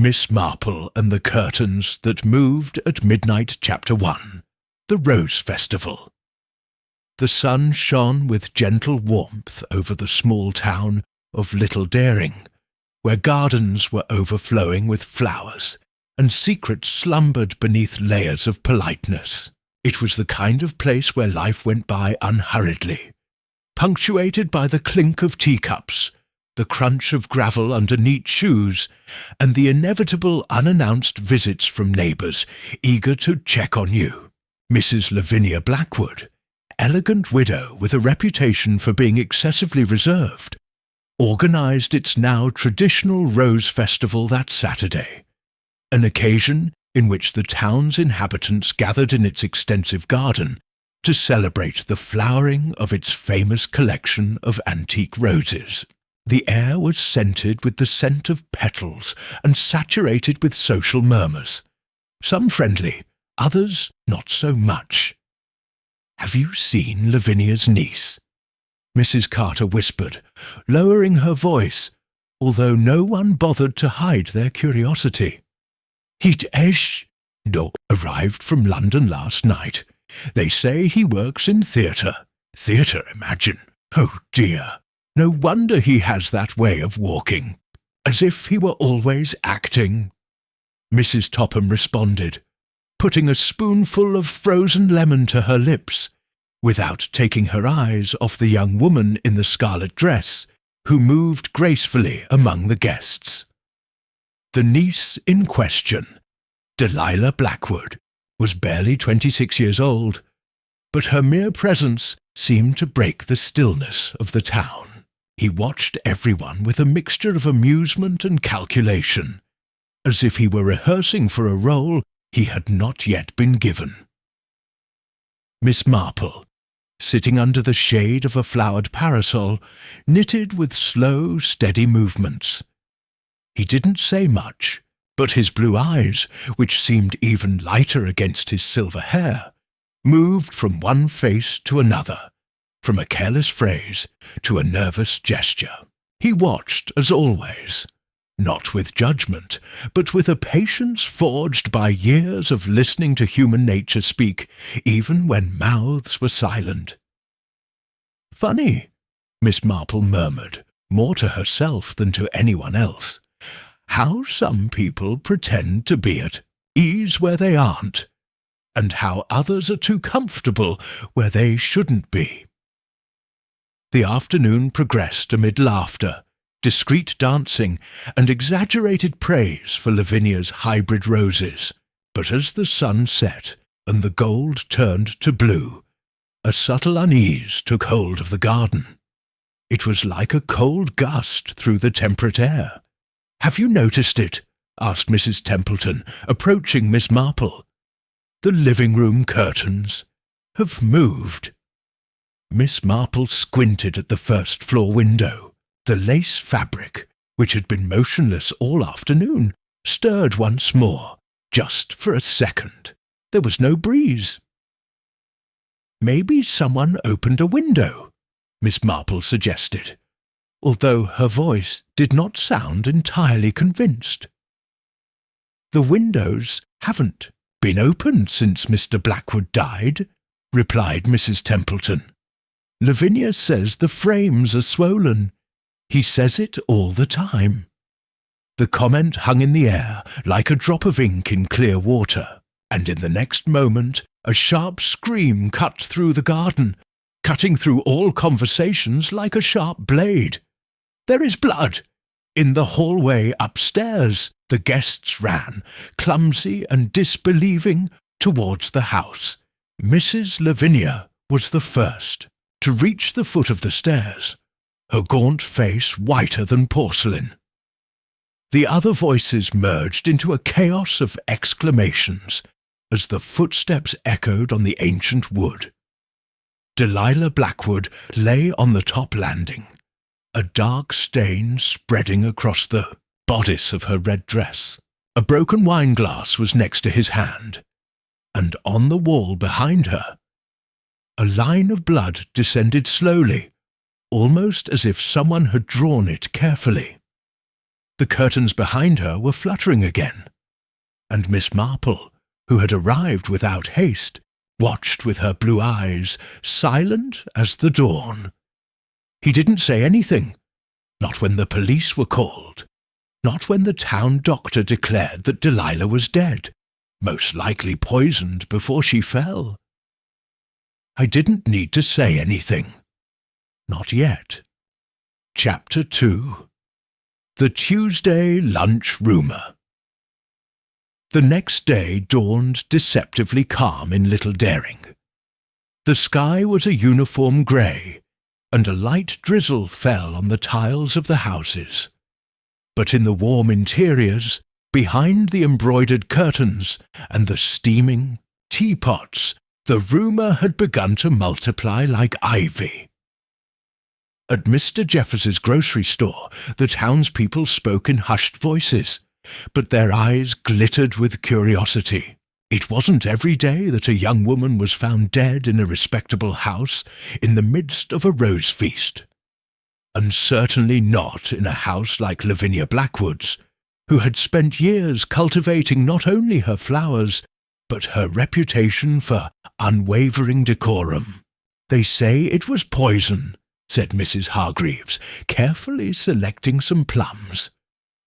Miss Marple and the Curtains That Moved at Midnight, Chapter 1. The Rose Festival. The sun shone with gentle warmth over the small town of Little Daring, where gardens were overflowing with flowers, and secrets slumbered beneath layers of politeness. It was the kind of place where life went by unhurriedly, punctuated by the clink of teacups, the crunch of gravel under neat shoes, and the inevitable unannounced visits from neighbours eager to check on you. Mrs. Lavinia Blackwood, elegant widow with a reputation for being excessively reserved, organised its now traditional Rose Festival that Saturday, an occasion in which the town's inhabitants gathered in its extensive garden to celebrate the flowering of its famous collection of antique roses. The air was scented with the scent of petals and saturated with social murmurs, some friendly, others not so much. "Have you seen Lavinia's niece?" Mrs. Carter whispered, lowering her voice, although no one bothered to hide their curiosity. "He'd no, arrived from London last night. They say he works in theatre. Theatre, imagine. Oh dear. No wonder he has that way of walking, as if he were always acting." Mrs. Topham responded, putting a spoonful of frozen lemon to her lips, without taking her eyes off the young woman in the scarlet dress, who moved gracefully among the guests. The niece in question, Delilah Blackwood, was barely 26 years old, but her mere presence seemed to break the stillness of the town. He watched everyone with a mixture of amusement and calculation, as if he were rehearsing for a role he had not yet been given. Miss Marple, sitting under the shade of a flowered parasol, knitted with slow, steady movements. He didn't say much, but his blue eyes, which seemed even lighter against his silver hair, moved from one face to another, from a careless phrase to a nervous gesture. He watched as always, not with judgment, but with a patience forged by years of listening to human nature speak, even when mouths were silent. "Funny," Miss Marple murmured, more to herself than to anyone else, "how some people pretend to be at ease where they aren't, and how others are too comfortable where they shouldn't be." The afternoon progressed amid laughter, discreet dancing, and exaggerated praise for Lavinia's hybrid roses. But as the sun set and the gold turned to blue, a subtle unease took hold of the garden. It was like a cold gust through the temperate air. "Have you noticed it?" asked Mrs. Templeton, approaching Miss Marple. "The living-room curtains have moved." Miss Marple squinted at the first-floor window. The lace fabric, which had been motionless all afternoon, stirred once more, just for a second. There was no breeze. "Maybe someone opened a window," Miss Marple suggested, although her voice did not sound entirely convinced. "The windows haven't been opened since Mr. Blackwood died," replied Mrs. Templeton. "Lavinia says the frames are swollen. He says it all the time." The comment hung in the air like a drop of ink in clear water, and in the next moment a sharp scream cut through the garden, cutting through all conversations like a sharp blade. "There is blood!" In the hallway upstairs, the guests ran, clumsy and disbelieving, towards the house. Mrs. Lavinia was the first to reach the foot of the stairs, her gaunt face whiter than porcelain. The other voices merged into a chaos of exclamations as the footsteps echoed on the ancient wood. Delilah Blackwood lay on the top landing, a dark stain spreading across the bodice of her red dress. A broken wine-glass was next to his hand, and on the wall behind her, a line of blood descended slowly, almost as if someone had drawn it carefully. The curtains behind her were fluttering again, and Miss Marple, who had arrived without haste, watched with her blue eyes, silent as the dawn. He didn't say anything, not when the police were called, not when the town doctor declared that Delilah was dead, most likely poisoned before she fell. I didn't need to say anything. Not yet. Chapter 2. The Tuesday Lunch Rumour. The next day dawned deceptively calm in Little Daring. The sky was a uniform grey, and a light drizzle fell on the tiles of the houses. But in the warm interiors, behind the embroidered curtains and the steaming teapots, the rumour had begun to multiply like ivy. At Mr. Jeffers's grocery store, the townspeople spoke in hushed voices, but their eyes glittered with curiosity. It wasn't every day that a young woman was found dead in a respectable house in the midst of a rose feast, and certainly not in a house like Lavinia Blackwood's, who had spent years cultivating not only her flowers, but her reputation for unwavering decorum. "They say it was poison," said Mrs. Hargreaves, carefully selecting some plums,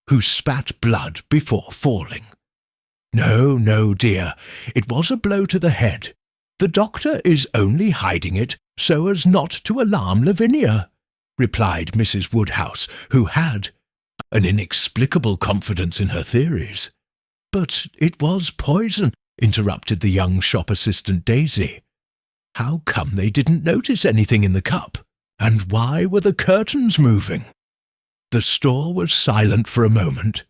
who spat blood before falling. "No, no, dear, it was a blow to the head. The doctor is only hiding it so as not to alarm Lavinia," replied Mrs. Woodhouse, who had an inexplicable confidence in her theories. "But it was poison," interrupted the young shop assistant Daisy. "How come they didn't notice anything in the cup? And why were the curtains moving?" The store was silent for a moment.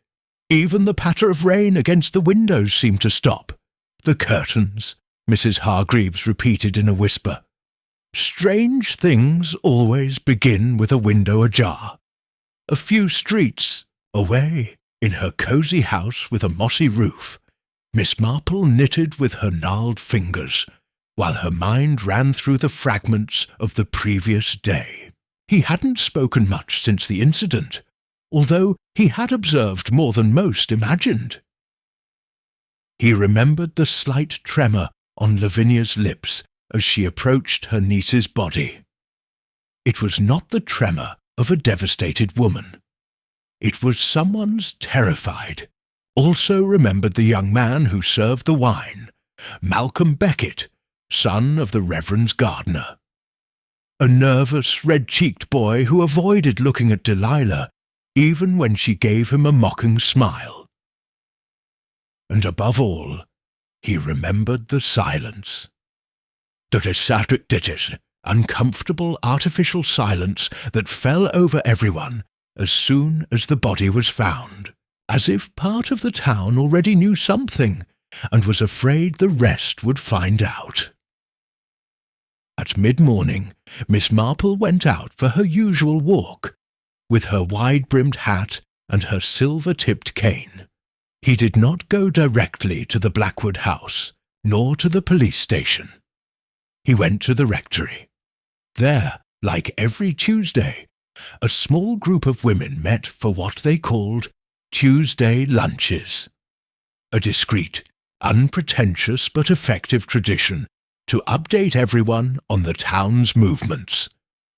Even the patter of rain against the windows seemed to stop. "The curtains," Mrs. Hargreaves repeated in a whisper. "Strange things always begin with a window ajar." A few streets away, in her cosy house with a mossy roof, Miss Marple knitted with her gnarled fingers, while her mind ran through the fragments of the previous day. He hadn't spoken much since the incident, although he had observed more than most imagined. He remembered the slight tremor on Lavinia's lips as she approached her niece's body. It was not the tremor of a devastated woman. It was someone's terrified. Also remembered the young man who served the wine, Malcolm Beckett, son of the Reverend's gardener. A nervous, red-cheeked boy who avoided looking at Delilah even when she gave him a mocking smile. And above all, he remembered the silence. The uncomfortable artificial silence that fell over everyone as soon as the body was found, as if part of the town already knew something and was afraid the rest would find out. At mid-morning, Miss Marple went out for her usual walk, with her wide-brimmed hat and her silver-tipped cane. He did not go directly to the Blackwood house, nor to the police station. He went to the rectory. There, like every Tuesday, a small group of women met for what they called Tuesday lunches, a discreet, unpretentious but effective tradition to update everyone on the town's movements.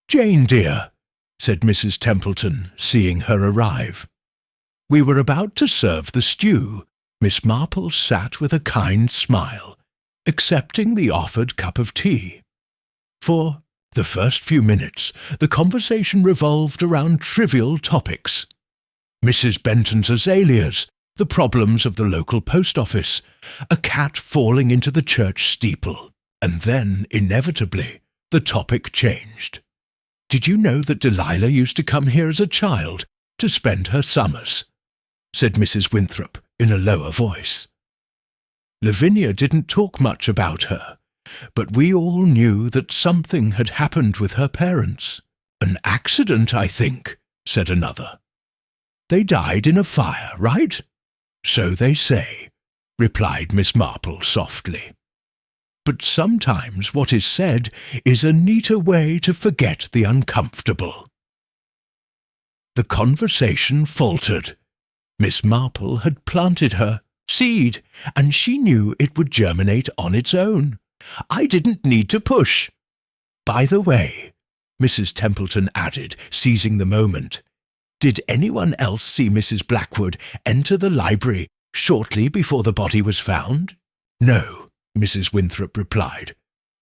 "Jane, dear," said Mrs. Templeton, seeing her arrive. "We were about to serve the stew." Miss Marple sat with a kind smile, accepting the offered cup of tea. For the first few minutes, the conversation revolved around trivial topics. Mrs. Benton's azaleas, the problems of the local post office, a cat falling into the church steeple, and then, inevitably, the topic changed. "Did you know that Delilah used to come here as a child to spend her summers?" said Mrs. Winthrop in a lower voice. Lavinia didn't talk much about her, but we all knew that something had happened with her parents. "An accident, I think," said another. "They died in a fire, right?" "So they say," replied Miss Marple softly. But sometimes what is said is a neater way to forget the uncomfortable. The conversation faltered Miss Marple had planted her seed, and she knew it would germinate on its own. I didn't need to push. By the way, Mrs. Templeton added, seizing the moment, did anyone else see Mrs. Blackwood enter the library shortly before the body was found? No, Mrs. Winthrop replied,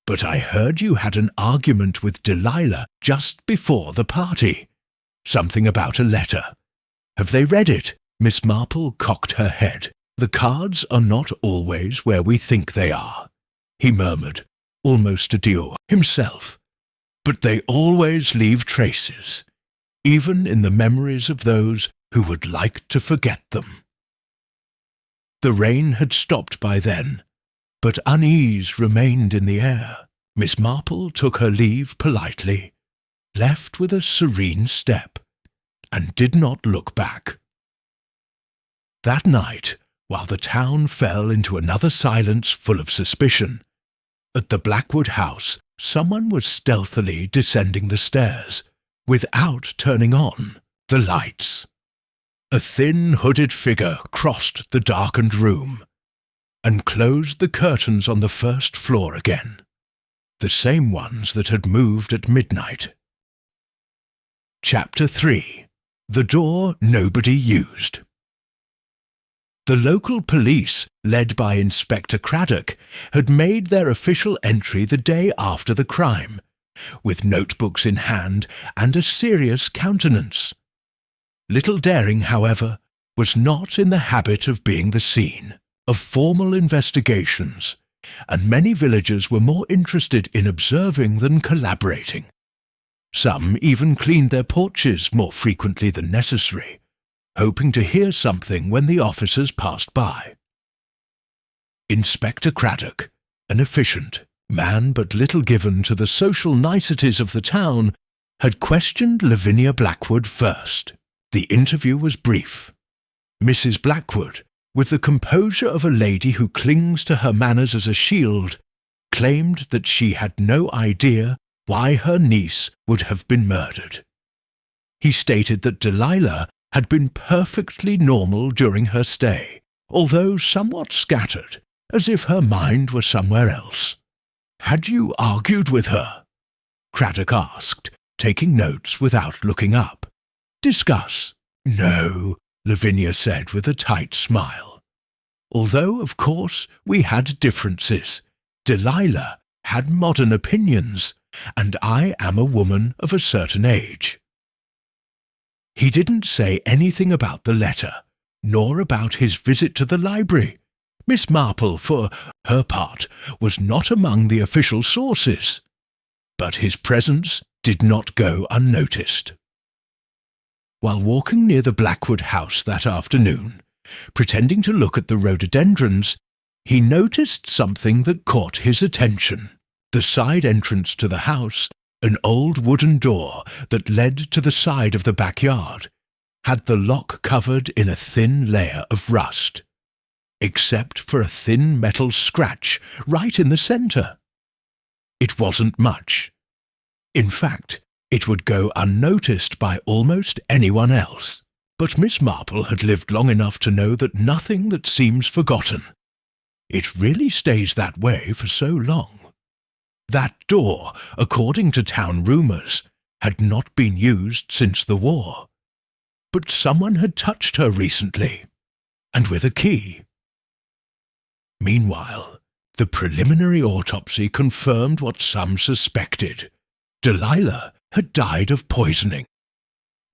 but I heard you had an argument with Delilah just before the party. Something about a letter. Have they read it? Miss Marple cocked her head. The cards are not always where we think they are, he murmured, almost to Dior himself. But they always leave traces, even in the memories of those who would like to forget them. The rain had stopped by then, but unease remained in the air. Miss Marple took her leave politely, left with a serene step, and did not look back. That night, while the town fell into another silence full of suspicion, at the Blackwood house someone was stealthily descending the stairs, without turning on the lights. A thin hooded figure crossed the darkened room, and closed the curtains on the first floor again, the same ones that had moved at midnight. Chapter 3. The Door Nobody Used. The local police, led by Inspector Craddock, had made their official entry the day after the crime, with notebooks in hand and a serious countenance. Little Daring, however, was not in the habit of being the scene of formal investigations, and many villagers were more interested in observing than collaborating. Some even cleaned their porches more frequently than necessary, hoping to hear something when the officers passed by. Inspector Craddock, an efficient man but little given to the social niceties of the town, had questioned Lavinia Blackwood first. The interview was brief. Mrs. Blackwood, with the composure of a lady who clings to her manners as a shield, claimed that she had no idea why her niece would have been murdered. He stated that Delilah had been perfectly normal during her stay, although somewhat scattered, as if her mind were somewhere else. "Had you argued with her?" Craddock asked, taking notes without looking up. "Discuss." "No," Lavinia said with a tight smile. "Although, of course, we had differences. Delilah had modern opinions, and I am a woman of a certain age." He didn't say anything about the letter, nor about his visit to the library. Miss Marple, for her part, was not among the official sources, but his presence did not go unnoticed. While walking near the Blackwood house that afternoon, pretending to look at the rhododendrons, he noticed something that caught his attention. The side entrance to the house, an old wooden door that led to the side of the backyard, had the lock covered in a thin layer of rust, except for a thin metal scratch right in the centre. It wasn't much. In fact, it would go unnoticed by almost anyone else, but Miss Marple had lived long enough to know that nothing that seems forgotten. It really stays that way for so long. That door, according to town rumours, had not been used since the war. But someone had touched her recently, and with a key. Meanwhile, the preliminary autopsy confirmed what some suspected. Delilah had died of poisoning.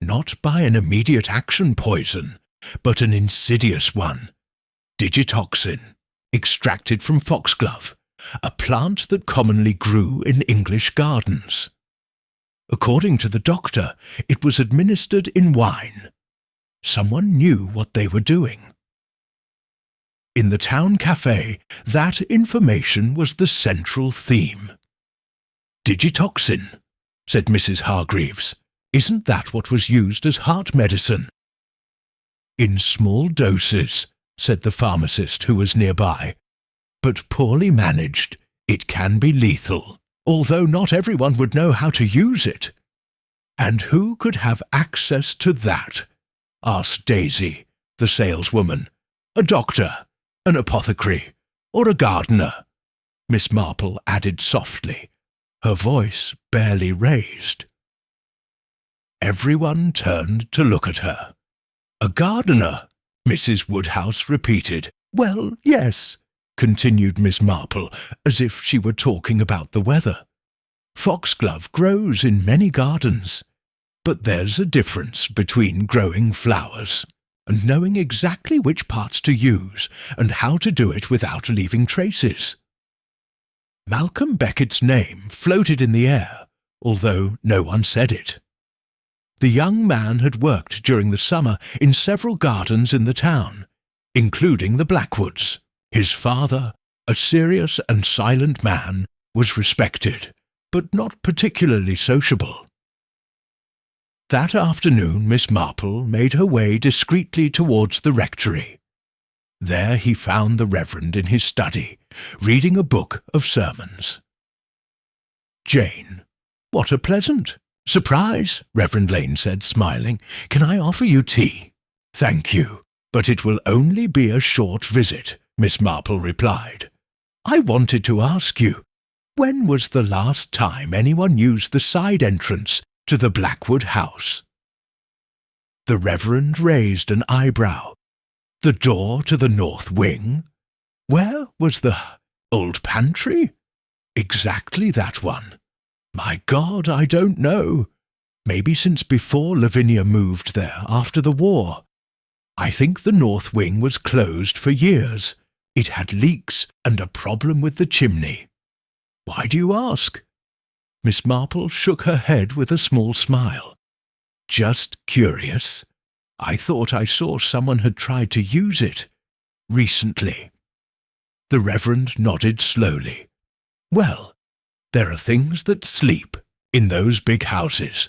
Not by an immediate action poison, but an insidious one. Digitoxin, extracted from foxglove, a plant that commonly grew in English gardens. According to the doctor, it was administered in wine. Someone knew what they were doing. In the town cafe, that information was the central theme. "Digitoxin," said Mrs. Hargreaves. "Isn't that what was used as heart medicine?" "In small doses," said the pharmacist who was nearby. "But poorly managed, it can be lethal, although not everyone would know how to use it." "And who could have access to that?" asked Daisy, the saleswoman, a doctor, an apothecary, or a gardener, Miss Marple added softly, her voice barely raised. Everyone turned to look at her. A gardener, Mrs. Woodhouse repeated. Well, yes, continued Miss Marple, as if she were talking about the weather. Foxglove grows in many gardens, but there's a difference between growing flowers and knowing exactly which parts to use and how to do it without leaving traces. Malcolm Beckett's name floated in the air, although no one said it. The young man had worked during the summer in several gardens in the town, including the Blackwoods. His father, a serious and silent man, was respected, but not particularly sociable. That afternoon Miss Marple made her way discreetly towards the rectory. There he found the Reverend in his study, reading a book of sermons. Jane, what a pleasant surprise, Reverend Lane said, smiling. Can I offer you tea? Thank you, but it will only be a short visit, Miss Marple replied. I wanted to ask you, when was the last time anyone used the side entrance to the Blackwood house? The Reverend raised an eyebrow. The door to the north wing? Where was the old pantry? Exactly that one. My God, I don't know. Maybe since before Lavinia moved there after the war. I think the north wing was closed for years. It had leaks and a problem with the chimney. Why do you ask? Miss Marple shook her head with a small smile. Just curious. I thought I saw someone had tried to use it recently. The Reverend nodded slowly. Well, there are things that sleep in those big houses.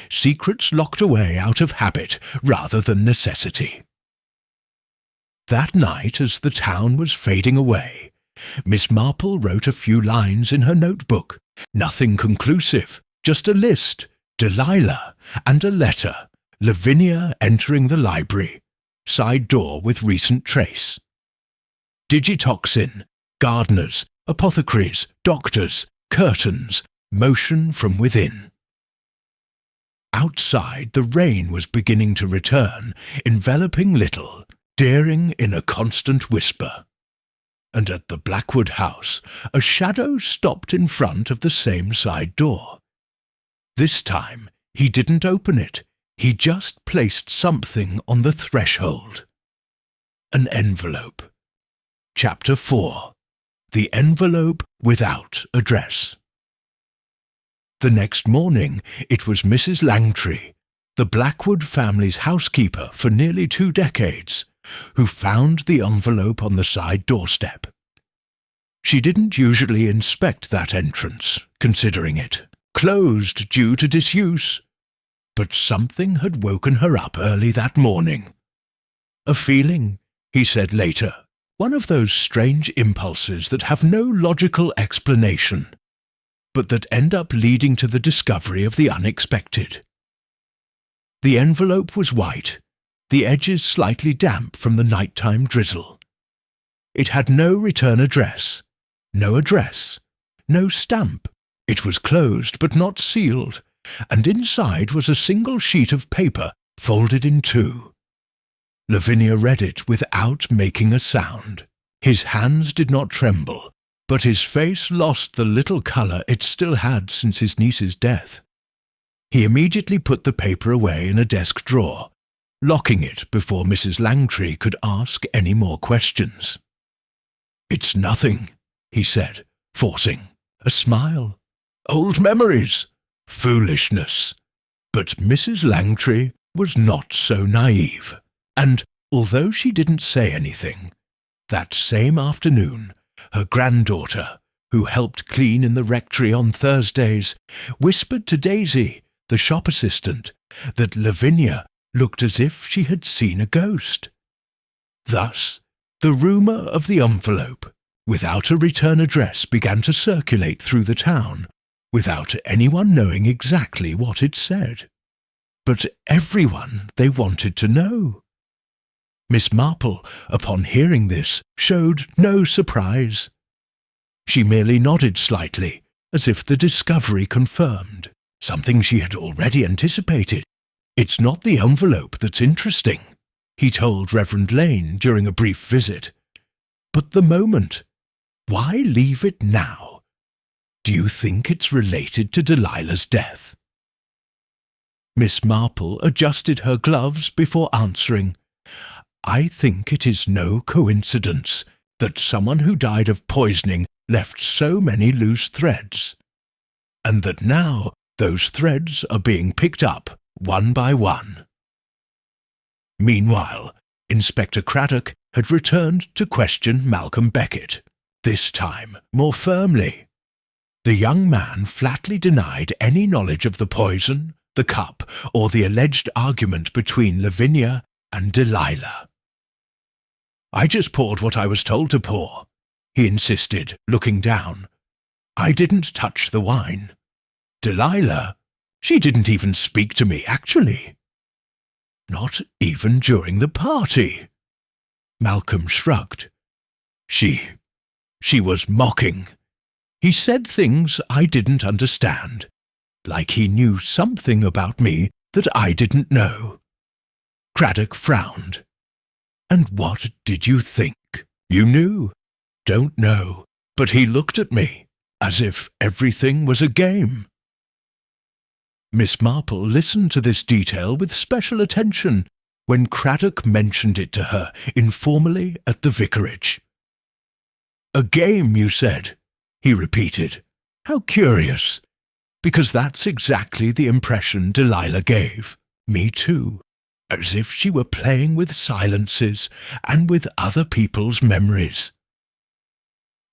Secrets locked away out of habit rather than necessity. That night, as the town was fading away, Miss Marple wrote a few lines in her notebook. Nothing conclusive, just a list, Delilah, and a letter, Lavinia entering the library, side door with recent trace. Digitoxin, gardeners, apothecaries, doctors, curtains, motion from within. Outside, the rain was beginning to return, enveloping Little, deering in a constant whisper. And at the Blackwood house, a shadow stopped in front of the same side door. This time, he didn't open it. He just placed something on the threshold. An envelope. Chapter 4. The envelope without address. The next morning it was Mrs. Langtry, the Blackwood family's housekeeper for nearly 2 decades, who found the envelope on the side doorstep. She didn't usually inspect that entrance, considering it closed due to disuse, but something had woken her up early that morning. A feeling, he said later, one of those strange impulses that have no logical explanation, but that end up leading to the discovery of the unexpected. The envelope was white, the edges slightly damp from the nighttime drizzle. It had no return address, no stamp. It was closed but not sealed, and inside was a single sheet of paper folded in 2. Lavinia read it without making a sound. His hands did not tremble, but his face lost the little colour it still had since his niece's death. He immediately put the paper away in a desk drawer, locking it before Mrs. Langtry could ask any more questions. "It's nothing," he said, forcing a smile. "Old memories. Foolishness." But Mrs. Langtry was not so naive, and, although she didn't say anything, that same afternoon her granddaughter, who helped clean in the rectory on Thursdays, whispered to Daisy, the shop assistant, that Lavinia looked as if she had seen a ghost. Thus, the rumour of the envelope, without a return address, began to circulate through the town, without anyone knowing exactly what it said. But everyone they wanted to know. Miss Marple, upon hearing this, showed no surprise. She merely nodded slightly, as if the discovery confirmed something she had already anticipated. "It's not the envelope that's interesting," he told Reverend Lane during a brief visit, "but the moment. Why leave it now? Do you think it's related to Delilah's death?" Miss Marple adjusted her gloves before answering. "I think it is no coincidence that someone who died of poisoning left so many loose threads, and that now those threads are being picked up one by one." Meanwhile, Inspector Craddock had returned to question Malcolm Beckett, this time more firmly. The young man flatly denied any knowledge of the poison, the cup, or the alleged argument between Lavinia and Delilah. "I just poured what I was told to pour," he insisted, looking down. "I didn't touch the wine. Delilah, she didn't even speak to me, actually. Not even during the party." Malcolm shrugged. She was mocking. He said things I didn't understand, like he knew something about me that I didn't know." Craddock frowned. "And what did you think? You knew?" "Don't know, but he looked at me, as if everything was a game." Miss Marple listened to this detail with special attention when Craddock mentioned it to her informally at the vicarage. "A game, you said?" he repeated. "How curious, because that's exactly the impression Delilah gave. Me too, as if she were playing with silences and with other people's memories."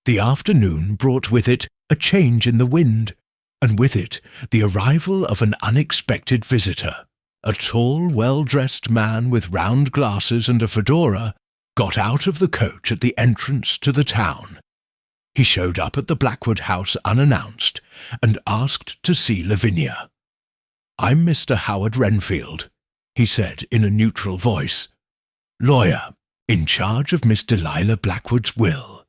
The afternoon brought with it a change in the wind, and with it the arrival of an unexpected visitor. A tall, well-dressed man with round glasses and a fedora got out of the coach at the entrance to the town. He showed up at the Blackwood house unannounced and asked to see Lavinia. "I'm Mr. Howard Renfield," he said in a neutral voice. "Lawyer, in charge of Miss Delilah Blackwood's will."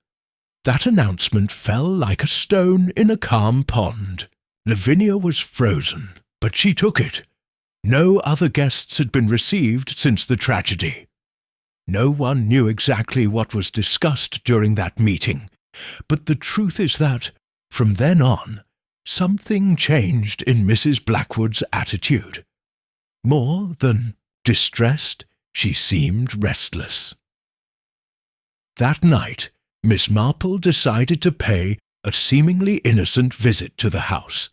That announcement fell like a stone in a calm pond. Lavinia was frozen, but she took it. No other guests had been received since the tragedy. No one knew exactly what was discussed during that meeting, but the truth is that, from then on, something changed in Mrs. Blackwood's attitude. More than distressed, she seemed restless. That night, Miss Marple decided to pay a seemingly innocent visit to the house.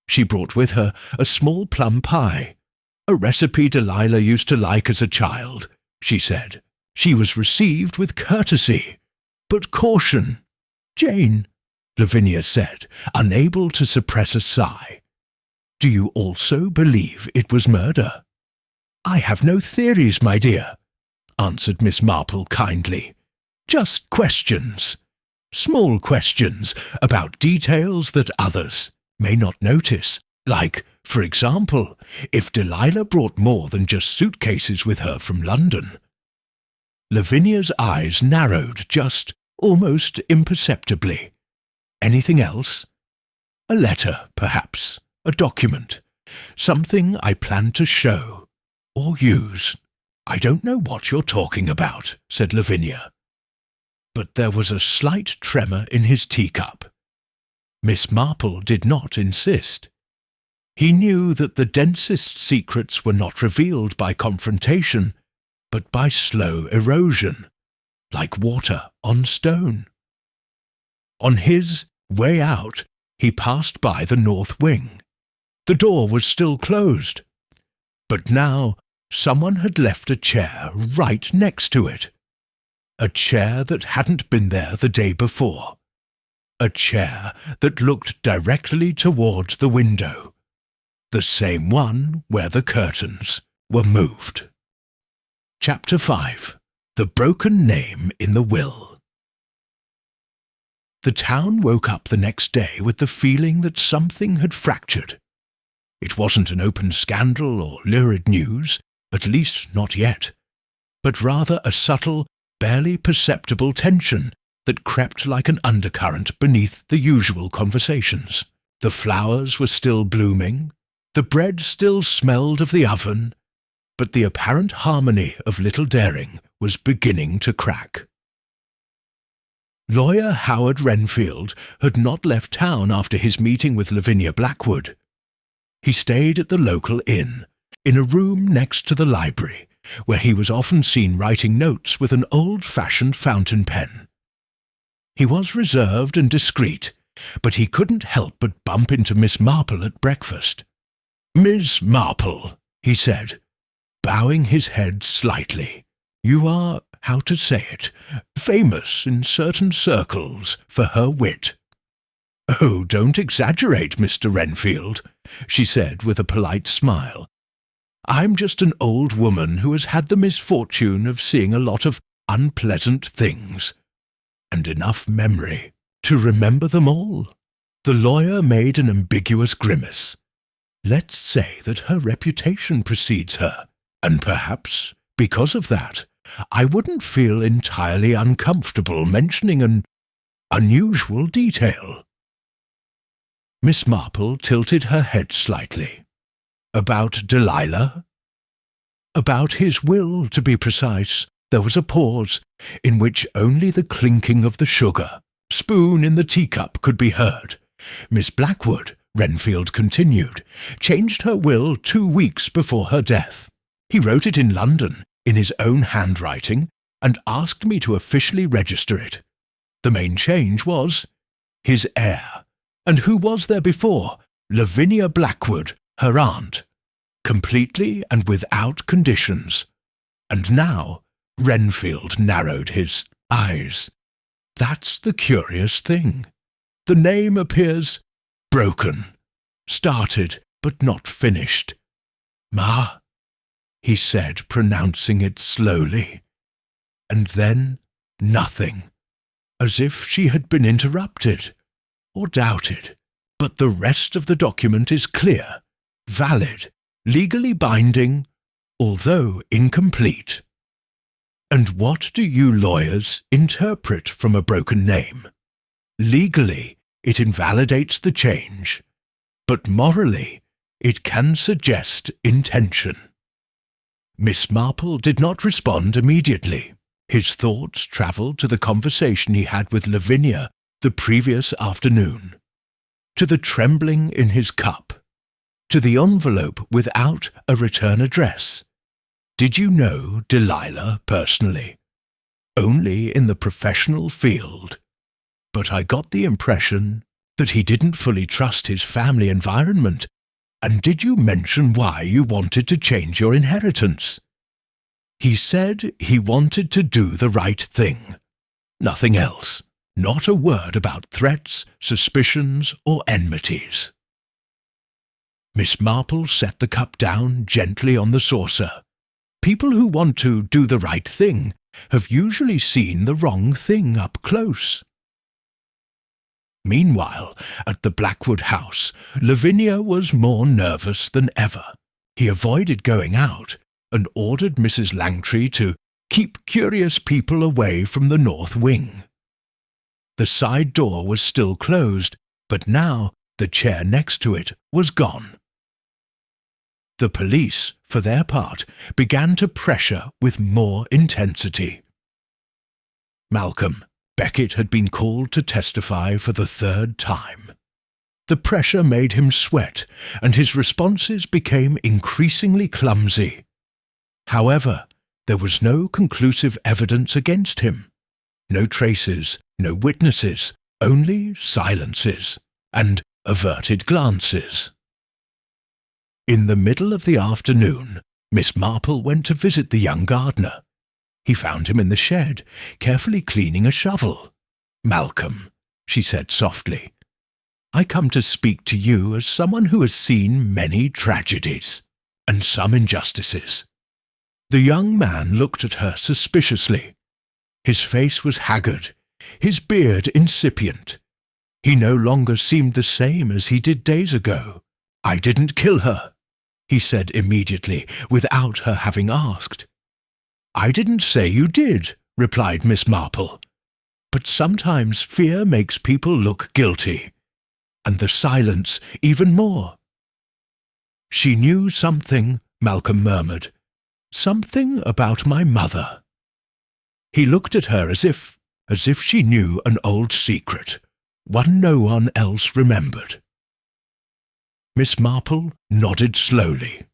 She brought with her a small plum pie, a recipe Delilah used to like as a child, she said. She was received with courtesy, but caution. "Jane," Lavinia said, unable to suppress a sigh, "do you also believe it was murder?" "I have no theories, my dear," answered Miss Marple kindly. "Just questions. Small questions about details that others may not notice, like, for example, if Delilah brought more than just suitcases with her from London." Lavinia's eyes narrowed just, almost imperceptibly. "Anything else?" "A letter, perhaps, a document, something I plan to show, or use." "I don't know what you're talking about," said Lavinia. But there was a slight tremor in his teacup. Miss Marple did not insist. He knew that the densest secrets were not revealed by confrontation, but by slow erosion, like water on stone. On his way out, he passed by the north wing. The door was still closed, but now someone had left a chair right next to it. A chair that hadn't been there the day before. A chair that looked directly towards the window. The same one where the curtains were moved. Chapter 5. The Broken Name in the Will. The town woke up the next day with the feeling that something had fractured. It wasn't an open scandal or lurid news, at least not yet. but rather a subtle, barely perceptible tension that crept like an undercurrent beneath the usual conversations. The flowers were still blooming, the bread still smelled of the oven, but the apparent harmony of Little Daring was beginning to crack. Lawyer Howard Renfield had not left town after his meeting with Lavinia Blackwood. He stayed at the local inn, in a room next to the library, where he was often seen writing notes with an old-fashioned fountain pen. He was reserved and discreet, but he couldn't help but bump into Miss Marple at breakfast. "Miss Marple," he said, bowing his head slightly, "you are, how to say it, famous in certain circles for her wit." "Oh, don't exaggerate, Mr. Renfield," she said with a polite smile. "I'm just an old woman who has had the misfortune of seeing a lot of unpleasant things, and enough memory to remember them all." The lawyer made an ambiguous grimace. "Let's say that her reputation precedes her, and perhaps, because of that, I wouldn't feel entirely uncomfortable mentioning an unusual detail." Miss Marple tilted her head slightly. "About Delilah?" "About his will, to be precise." There was a pause, in which only the clinking of the sugar spoon in the teacup could be heard. "Miss Blackwood," Renfield continued, "changed her will 2 weeks before her death. He wrote it in London, in his own handwriting, and asked me to officially register it. The main change was his heir. And who was there before? Lavinia Blackwood, her aunt. Completely and without conditions. And now," Renfield narrowed his eyes, "that's the curious thing. The name appears broken, started but not finished. Ma," he said, pronouncing it slowly, and then nothing, as if she had been interrupted or doubted. "But the rest of the document is clear, valid, legally binding, although incomplete." "And what do you lawyers interpret from a broken name? Legally, it invalidates the change, but morally, it can suggest intention." Miss Marple did not respond immediately. His thoughts travelled to the conversation he had with Lavinia the previous afternoon, to the trembling in his cup, to the envelope without a return address. "Did you know Delilah personally?" "Only in the professional field. But I got the impression that he didn't fully trust his family environment. And did you mention why you wanted to change your inheritance?" "He said he wanted to do the right thing. Nothing else. Not a word about threats, suspicions, or enmities." Miss Marple set the cup down gently on the saucer. "People who want to do the right thing have usually seen the wrong thing up close." Meanwhile, at the Blackwood house, Lavinia was more nervous than ever. He avoided going out, and ordered Mrs. Langtry to keep curious people away from the north wing. The side door was still closed, but now the chair next to it was gone. The police, for their part, began to pressure with more intensity. Malcolm Beckett had been called to testify for the 3rd time. The pressure made him sweat, and his responses became increasingly clumsy. However, there was no conclusive evidence against him. No traces, no witnesses, only silences and averted glances. In the middle of the afternoon, Miss Marple went to visit the young gardener. He found him in the shed, carefully cleaning a shovel. "Malcolm," she said softly, "I come to speak to you as someone who has seen many tragedies and some injustices." The young man looked at her suspiciously. His face was haggard, his beard incipient. He no longer seemed the same as he did days ago. "I didn't kill her," he said immediately, without her having asked. "I didn't say you did," replied Miss Marple. "But sometimes fear makes people look guilty, and the silence even more." "She knew something," Malcolm murmured. "Something about my mother." He looked at her as if she knew an old secret, one no one else remembered. Miss Marple nodded slowly.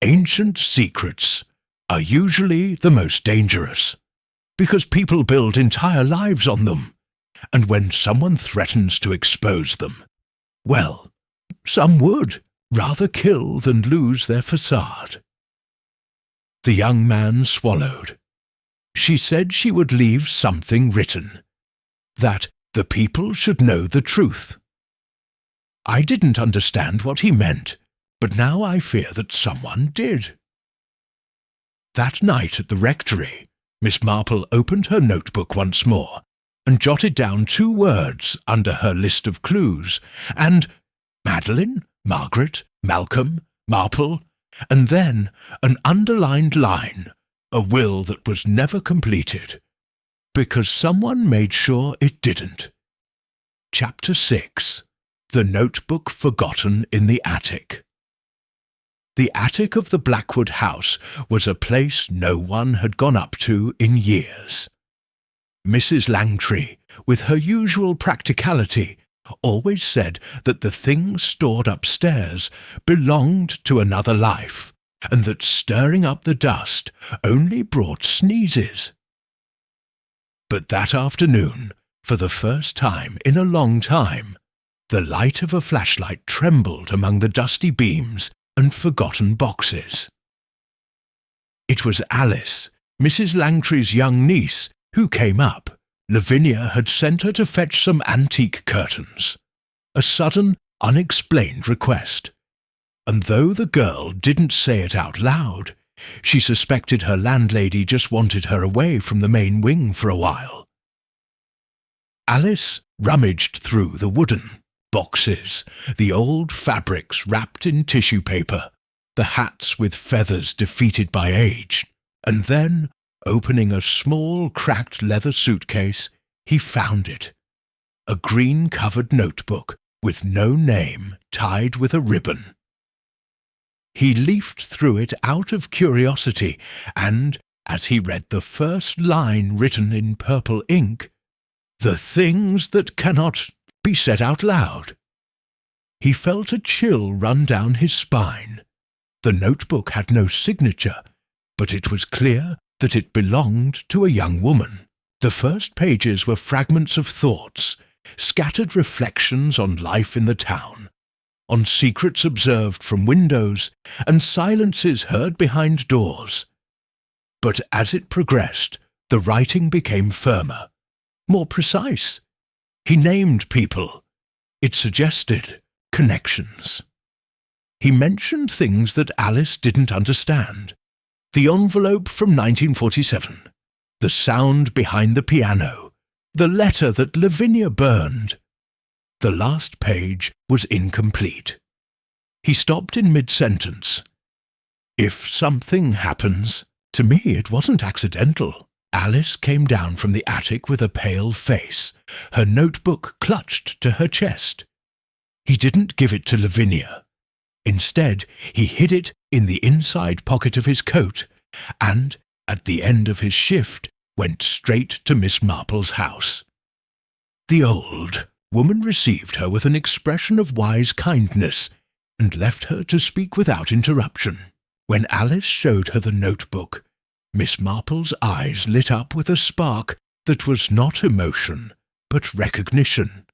Ancient secrets are usually the most dangerous, because people build entire lives on them, and when someone threatens to expose them, well, some would rather kill than lose their facade. The young man swallowed. She said she would leave something written, that the people should know the truth. I didn't understand what he meant, but now I fear that someone did. That night at the rectory, Miss Marple opened her notebook once more and jotted down 2 words under her list of clues, and Madeline, Margaret, Malcolm, Marple, and then an underlined line, a will that was never completed, because someone made sure it didn't. Chapter 6. The Notebook Forgotten in the Attic. The attic of the Blackwood house was a place no one had gone up to in years. Mrs. Langtry, with her usual practicality, always said that the things stored upstairs belonged to another life, and that stirring up the dust only brought sneezes. But that afternoon, for the first time in a long time, the light of a flashlight trembled among the dusty beams and forgotten boxes. It was Alice, Mrs. Langtry's young niece, who came up. Lavinia had sent her to fetch some antique curtains. A sudden, unexplained request. And though the girl didn't say it out loud, she suspected her landlady just wanted her away from the main wing for a while. Alice rummaged through the wooden boxes, the old fabrics wrapped in tissue paper, the hats with feathers defeated by age, and then, opening a small, cracked leather suitcase, he found it. A green-covered notebook with no name tied with a ribbon. He leafed through it out of curiosity, and, as he read the first line written in purple ink, "The things that cannot be said out loud," he felt a chill run down his spine. The notebook had no signature, but it was clear that it belonged to a young woman. The first pages were fragments of thoughts, scattered reflections on life in the town, on secrets observed from windows, and silences heard behind doors. But as it progressed, the writing became firmer, more precise. He named people. It suggested connections. He mentioned things that Alice didn't understand. The envelope from 1947, the sound behind the piano, the letter that Lavinia burned. The last page was incomplete. He stopped in mid-sentence. "If something happens, to me it wasn't accidental." Alice came down from the attic with a pale face, her notebook clutched to her chest. He didn't give it to Lavinia. Instead, he hid it in the inside pocket of his coat, and, at the end of his shift, went straight to Miss Marple's house. The old woman received her with an expression of wise kindness, and left her to speak without interruption. When Alice showed her the notebook, Miss Marple's eyes lit up with a spark that was not emotion, but recognition.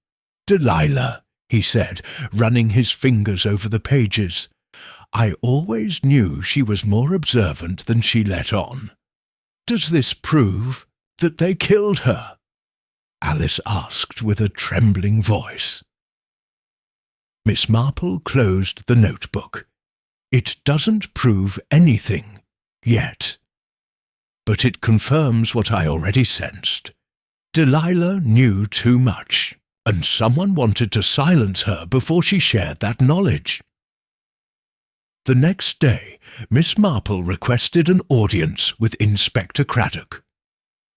"Delilah," he said, running his fingers over the pages. "I always knew she was more observant than she let on. Does this prove that they killed her?" Alice asked with a trembling voice. Miss Marple closed the notebook. "It doesn't prove anything, yet. But it confirms what I already sensed. Delilah knew too much, and someone wanted to silence her before she shared that knowledge." The next day, Miss Marple requested an audience with Inspector Craddock.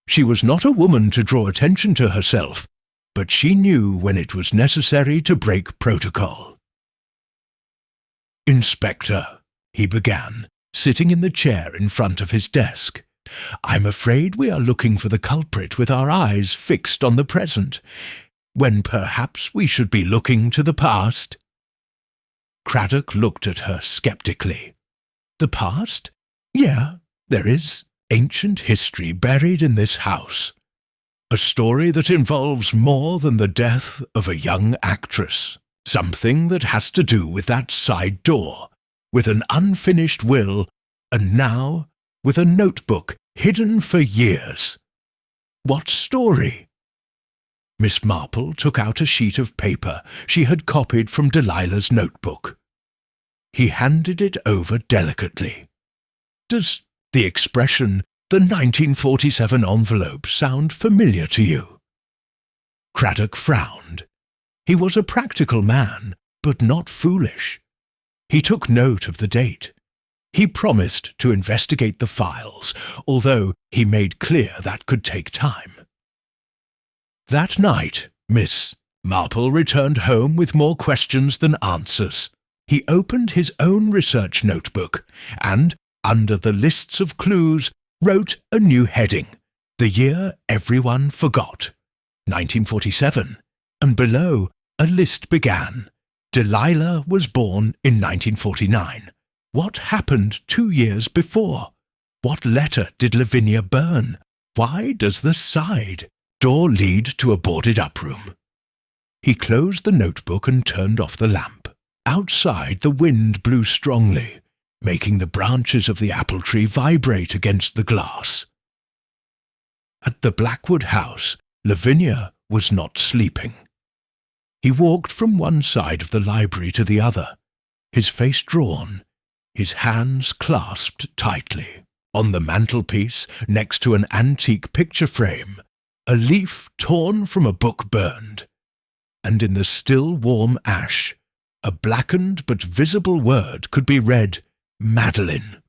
She was not a woman to draw attention to herself, but she knew when it was necessary to break protocol. "Inspector," he began, sitting in the chair in front of his desk, "I'm afraid we are looking for the culprit with our eyes fixed on the present, when perhaps we should be looking to the past." Craddock looked at her sceptically. "The past? Yeah, there is ancient history buried in this house. A story that involves more than the death of a young actress. Something that has to do with that side door, with an unfinished will, and now with a notebook hidden for years." "What story?" Miss Marple took out a sheet of paper she had copied from Delilah's notebook. He handed it over delicately. "Does the expression, the 1947 envelope, sound familiar to you?" Craddock frowned. He was a practical man, but not foolish. He took note of the date. He promised to investigate the files, although he made clear that could take time. That night, Miss Marple returned home with more questions than answers. He opened his own research notebook and, under the lists of clues, wrote a new heading, "The Year Everyone Forgot, 1947, and below a list began. Delilah was born in 1949. What happened 2 years before? What letter did Lavinia burn? Why does the side door lead to a boarded-up room?" He closed the notebook and turned off the lamp. Outside, the wind blew strongly, making the branches of the apple tree vibrate against the glass. At the Blackwood house, Lavinia was not sleeping. He walked from one side of the library to the other, his face drawn, his hands clasped tightly. On the mantelpiece, next to an antique picture frame, a leaf torn from a book burned, and in the still warm ash, a blackened but visible word could be read, "Madeline."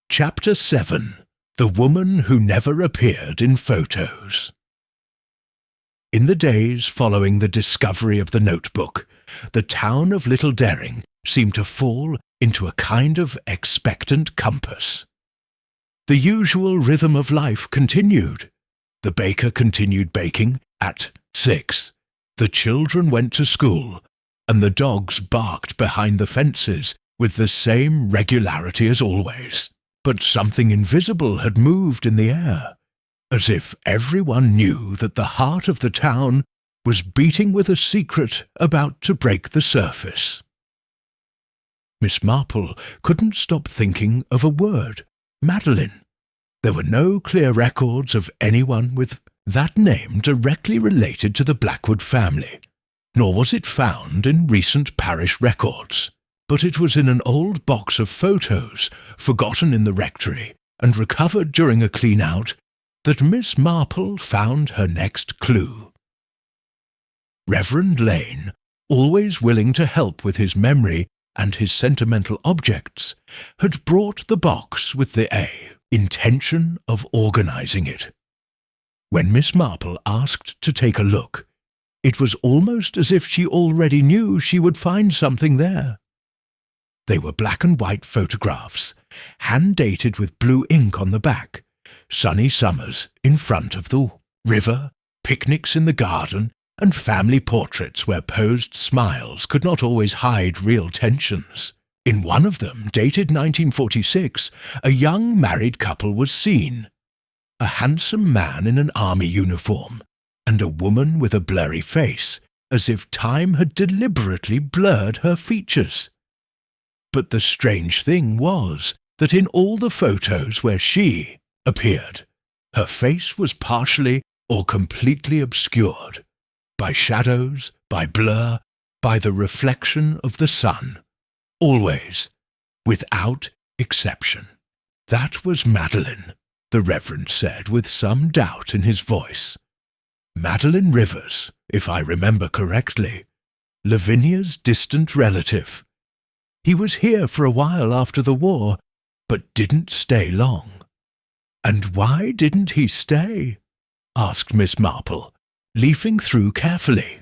Chapter 7. The Woman Who Never Appeared in Photos. In the days following the discovery of the notebook, the town of Little Dering seemed to fall into a kind of expectant compass. The usual rhythm of life continued. The baker continued baking at 6. The children went to school, and the dogs barked behind the fences with the same regularity as always. But something invisible had moved in the air, as if everyone knew that the heart of the town was beating with a secret about to break the surface. Miss Marple couldn't stop thinking of a word, Madeline. There were no clear records of anyone with that name directly related to the Blackwood family, nor was it found in recent parish records, but it was in an old box of photos, forgotten in the rectory and recovered during a clean-out, that Miss Marple found her next clue. Reverend Lane, always willing to help with his memory and his sentimental objects, had brought the box with the intention of organizing it. When Miss Marple asked to take a look, it was almost as if she already knew she would find something there. They were black and white photographs, hand-dated with blue ink on the back, sunny summers in front of the river, picnics in the garden, and family portraits where posed smiles could not always hide real tensions. In one of them, dated 1946, a young married couple was seen. A handsome man in an army uniform, and a woman with a blurry face, as if time had deliberately blurred her features. But the strange thing was that in all the photos where she appeared, her face was partially or completely obscured, by shadows, by blur, by the reflection of the sun, always, without exception. That was Madeline, the Reverend said with some doubt in his voice. Madeline Rivers, if I remember correctly, Lavinia's distant relative. He was here for a while after the war, but didn't stay long." "And why didn't he stay?" asked Miss Marple, leafing through carefully.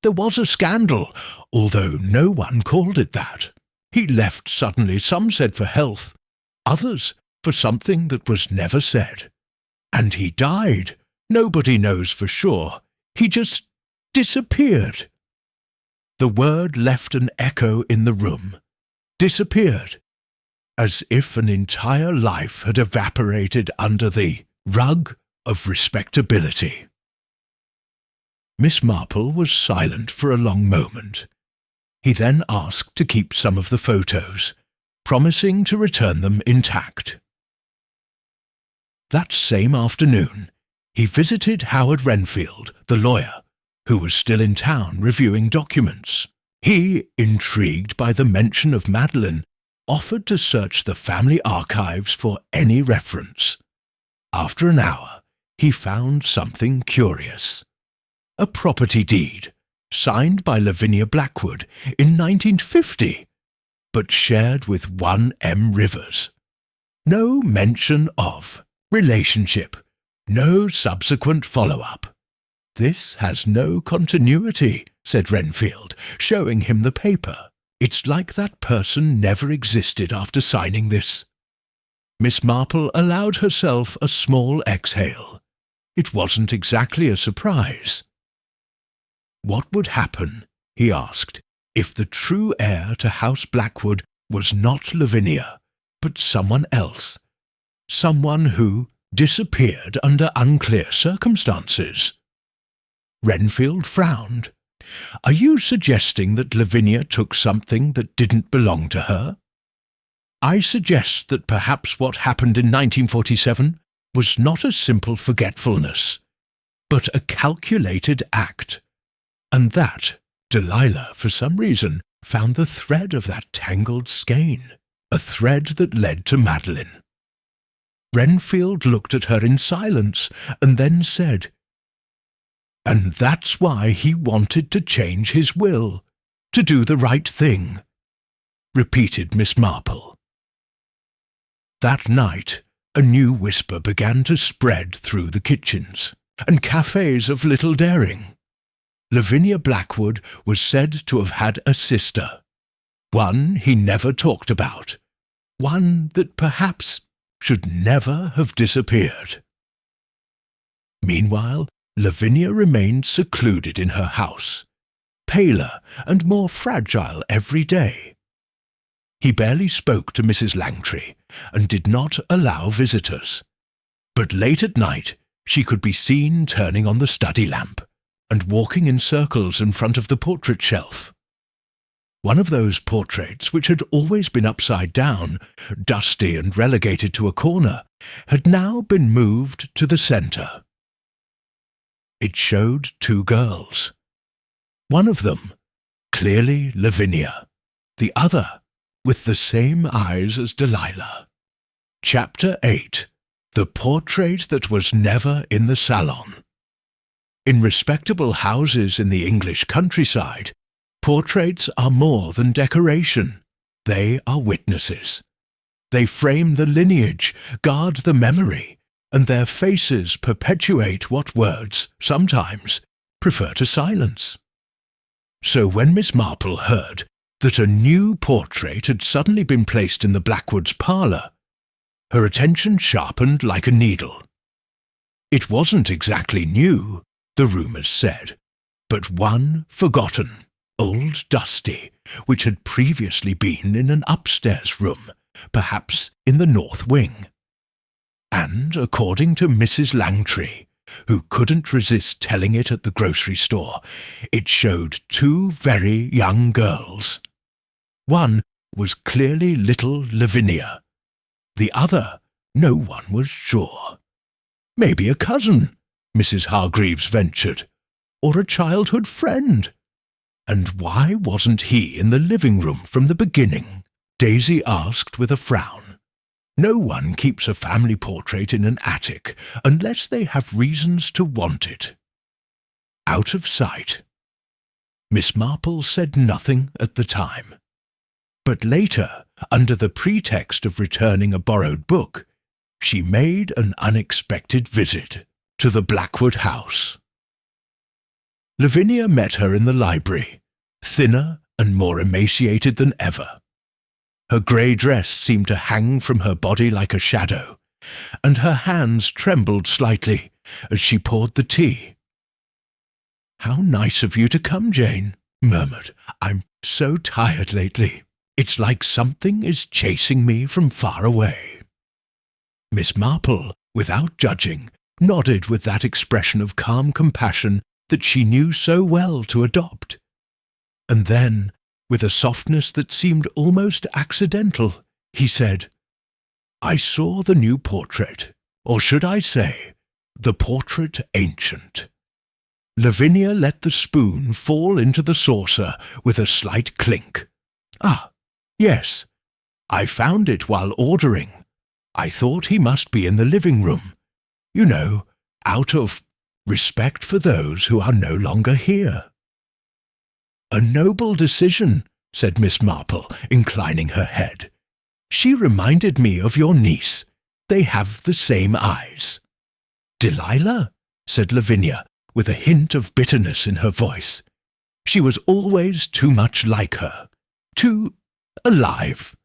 "There was a scandal, although no one called it that. He left suddenly, some said for health, others for something that was never said. And he died. Nobody knows for sure. He just disappeared." The word left an echo in the room. Disappeared. As if an entire life had evaporated under the rug of respectability. Miss Marple was silent for a long moment. He then asked to keep some of the photos, promising to return them intact. That same afternoon, he visited Howard Renfield, the lawyer, who was still in town reviewing documents. He, intrigued by the mention of Madeline, offered to search the family archives for any reference. After an hour, he found something curious. A property deed, signed by Lavinia Blackwood in 1950, but shared with one M. Rivers. No mention of relationship, no subsequent follow-up. "This has no continuity," said Renfield, showing him the paper. "It's like that person never existed after signing this." Miss Marple allowed herself a small exhale. It wasn't exactly a surprise. What would happen, he asked, if the true heir to House Blackwood was not Lavinia, but someone else? Someone who disappeared under unclear circumstances? Renfield frowned. "Are you suggesting that Lavinia took something that didn't belong to her?" "I suggest that perhaps what happened in 1947 was not a simple forgetfulness, but a calculated act, and that Delilah, for some reason, found the thread of that tangled skein, a thread that led to Madeline." Renfield looked at her in silence and then said, "And that's why he wanted to change his will, to do the right thing," repeated Miss Marple. That night, a new whisper began to spread through the kitchens and cafes of Little Daring. Lavinia Blackwood was said to have had a sister, one he never talked about, one that perhaps should never have disappeared. Meanwhile, Lavinia remained secluded in her house, paler and more fragile every day. He barely spoke to Mrs. Langtry and did not allow visitors. But late at night she could be seen turning on the study lamp and walking in circles in front of the portrait shelf. One of those portraits which had always been upside down, dusty and relegated to a corner, had now been moved to the centre. It showed two girls. One of them, clearly Lavinia, the other, with the same eyes as Delilah. Chapter 8. The Portrait That Was Never in the Salon. In respectable houses in the English countryside, portraits are more than decoration. They are witnesses. They frame the lineage, guard the memory, and their faces perpetuate what words, sometimes, prefer to silence. So when Miss Marple heard that a new portrait had suddenly been placed in the Blackwoods' parlour, her attention sharpened like a needle. It wasn't exactly new, the rumours said, but one forgotten, old dusty, which had previously been in an upstairs room, perhaps in the north wing. And, according to Mrs. Langtry, who couldn't resist telling it at the grocery store, it showed two very young girls. One was clearly little Lavinia. The other, no one was sure. Maybe a cousin, Mrs. Hargreaves ventured, or a childhood friend. And why wasn't he in the living room from the beginning? Daisy asked with a frown. No one keeps a family portrait in an attic unless they have reasons to want it. Out of sight. Miss Marple said nothing at the time. But later, under the pretext of returning a borrowed book, she made an unexpected visit to the Blackwood house. Lavinia met her in the library, thinner and more emaciated than ever. Her grey dress seemed to hang from her body like a shadow, and her hands trembled slightly as she poured the tea. "How nice of you to come, Jane," murmured. "I'm so tired lately. It's like something is chasing me from far away." Miss Marple, without judging, nodded with that expression of calm compassion that she knew so well to adopt. And then, with a softness that seemed almost accidental, he said, "I saw the new portrait, or should I say, the portrait ancient." Lavinia let the spoon fall into the saucer with a slight clink. "Ah, yes, I found it while ordering. I thought he must be in the living room. You know, out of respect for those who are no longer here." "A noble decision," said Miss Marple, inclining her head. "She reminded me of your niece. They have the same eyes." "Delilah?" said Lavinia, with a hint of bitterness in her voice. "She was always too much like her. Too alive.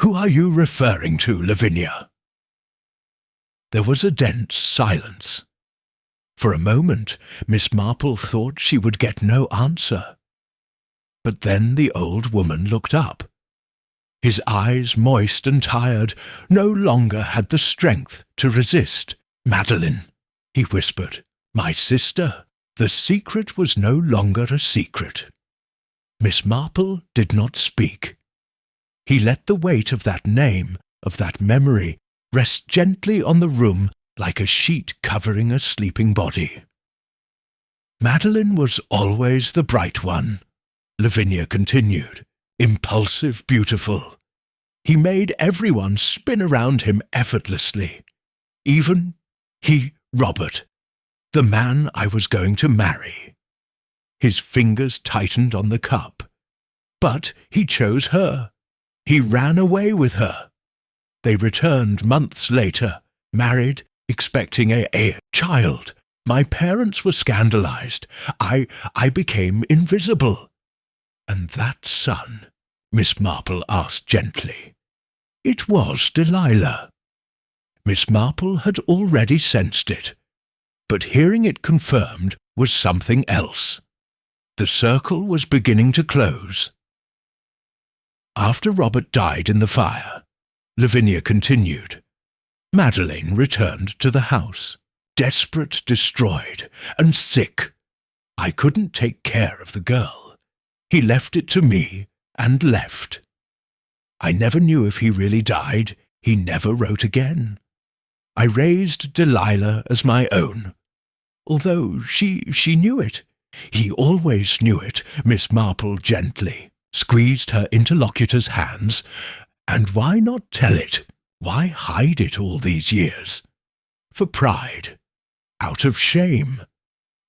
Who are you referring to, Lavinia?" There was a dense silence. For a moment, Miss Marple thought she would get no answer. But then the old woman looked up. His eyes, moist and tired, no longer had the strength to resist. "Madeline," he whispered, "my sister." The secret was no longer a secret. Miss Marple did not speak. He let the weight of that name, of that memory, rest gently on the room like a sheet covering a sleeping body. "Madeline was always the bright one," Lavinia continued, "impulsive, beautiful. He made everyone spin around him effortlessly. Even Robert, the man I was going to marry." His fingers tightened on the cup. "But he chose her. He ran away with her. They returned months later, married, expecting a child. My parents were scandalized. I became invisible." "And that son?" Miss Marple asked gently. "It was Delilah." Miss Marple had already sensed it, but hearing it confirmed was something else. The circle was beginning to close. "After Robert died in the fire," Lavinia continued, "Madeleine returned to the house, desperate, distraued, and sick. I couldn't take care of the girl. He left it to me, and left. I never knew if he really died. He never wrote again. I raised Delilah as my own, although she knew it. He always knew it," Miss Marple gently squeezed her interlocutor's hands. "And why not tell it? Why hide it all these years? For pride. Out of shame.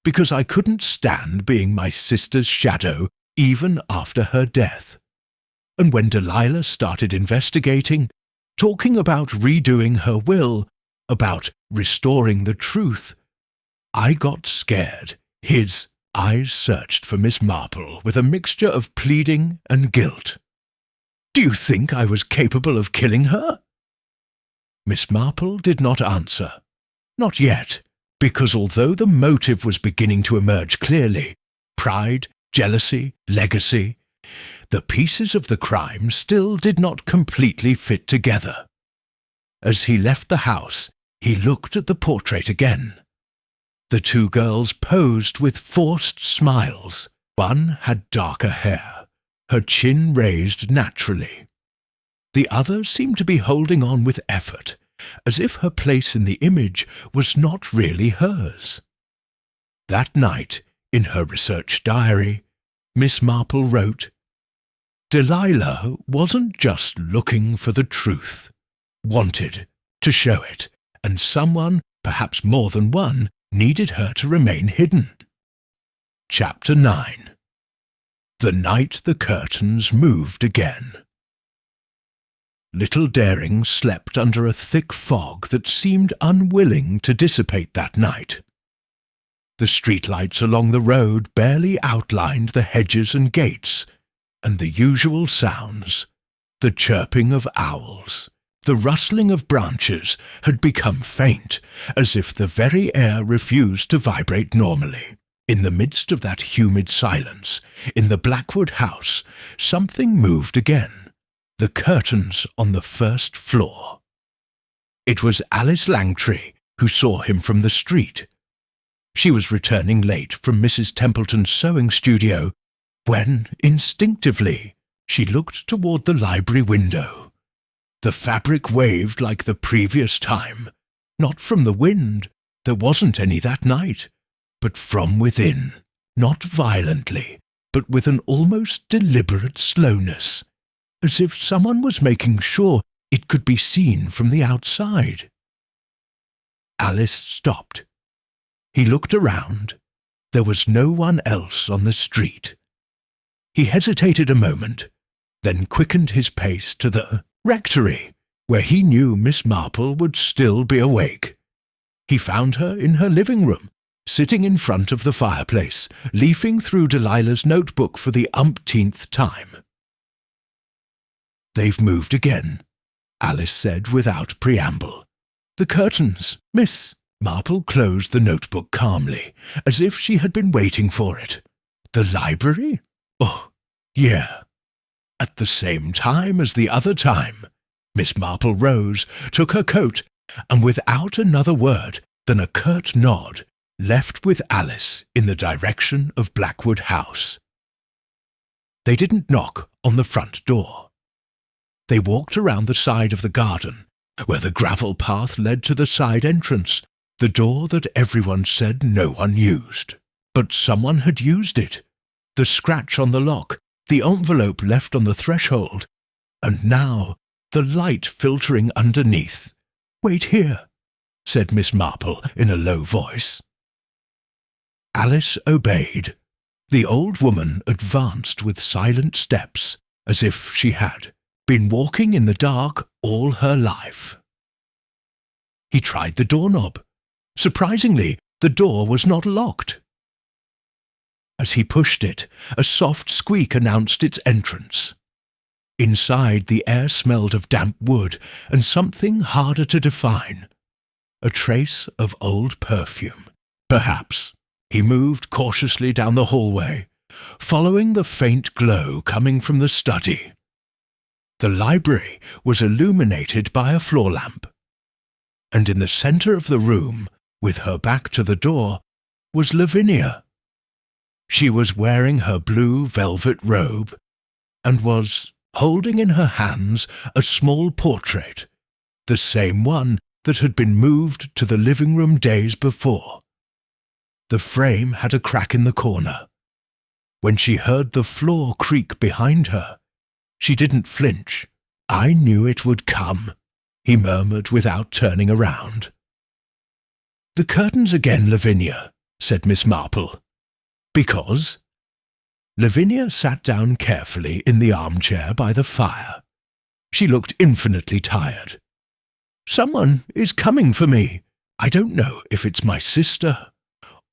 Because I couldn't stand being my sister's shadow even after her death. And when Delilah started investigating, talking about redoing her will, about restoring the truth, I got scared." His eyes searched for Miss Marple with a mixture of pleading and guilt. "Do you think I was capable of killing her?" Miss Marple did not answer. Not yet, because although the motive was beginning to emerge clearly, pride, jealousy, legacy, the pieces of the crime still did not completely fit together. As he left the house, he looked at the portrait again. The two girls posed with forced smiles. One had darker hair, her chin raised naturally. The other seemed to be holding on with effort, as if her place in the image was not really hers. That night, in her research diary, Miss Marple wrote, "Delilah wasn't just looking for the truth, wanted to show it, and someone, perhaps more than one, needed her to remain hidden." Chapter 9. The night the curtains moved again. little Daring slept under a thick fog that seemed unwilling to dissipate that night. The streetlights along the road barely outlined the hedges and gates, and the usual sounds, the chirping of owls, the rustling of branches, had become faint, as if the very air refused to vibrate normally. In the midst of that humid silence, in the Blackwood house, something moved again. The curtains on the first floor. It was Alice Langtry who saw him from the street. She was returning late from Mrs. Templeton's sewing studio when, instinctively, she looked toward the library window. The fabric waved like the previous time, not from the wind, there wasn't any that night, but from within, not violently, but with an almost deliberate slowness, as if someone was making sure it could be seen from the outside. Alice stopped. He looked around. There was no one else on the street. He hesitated a moment, then quickened his pace to the rectory, where he knew Miss Marple would still be awake. He found her in her living room, sitting in front of the fireplace, leafing through Delilah's notebook for the umpteenth time. "They've moved again," Alice said without preamble. "The curtains, miss." Marple closed the notebook calmly, as if she had been waiting for it. "The library? Oh, yeah." At the same time as the other time, Miss Marple rose, took her coat, and without another word than a curt nod, left with Alice in the direction of Blackwood House. They didn't knock on the front door. They walked around the side of the garden, where the gravel path led to the side entrance, the door that everyone said no one used. But someone had used it. The scratch on the lock, the envelope left on the threshold, and now the light filtering underneath. "Wait here," said Miss Marple in a low voice. Alice obeyed. The old woman advanced with silent steps, as if she had been walking in the dark all her life. He tried the doorknob. Surprisingly, the door was not locked. As he pushed it, a soft squeak announced its entrance. Inside, the air smelled of damp wood and something harder to define. A trace of old perfume, perhaps. He moved cautiously down the hallway, following the faint glow coming from the study. The library was illuminated by a floor lamp, and in the centre of the room, with her back to the door, was Lavinia. She was wearing her blue velvet robe, and was holding in her hands a small portrait, the same one that had been moved to the living room days before. The frame had a crack in the corner. When she heard the floor creak behind her, she didn't flinch. "I knew it would come," he murmured without turning around. "The curtains again, Lavinia," said Miss Marple. "Because?" Lavinia sat down carefully in the armchair by the fire. She looked infinitely tired. "Someone is coming for me. I don't know if it's my sister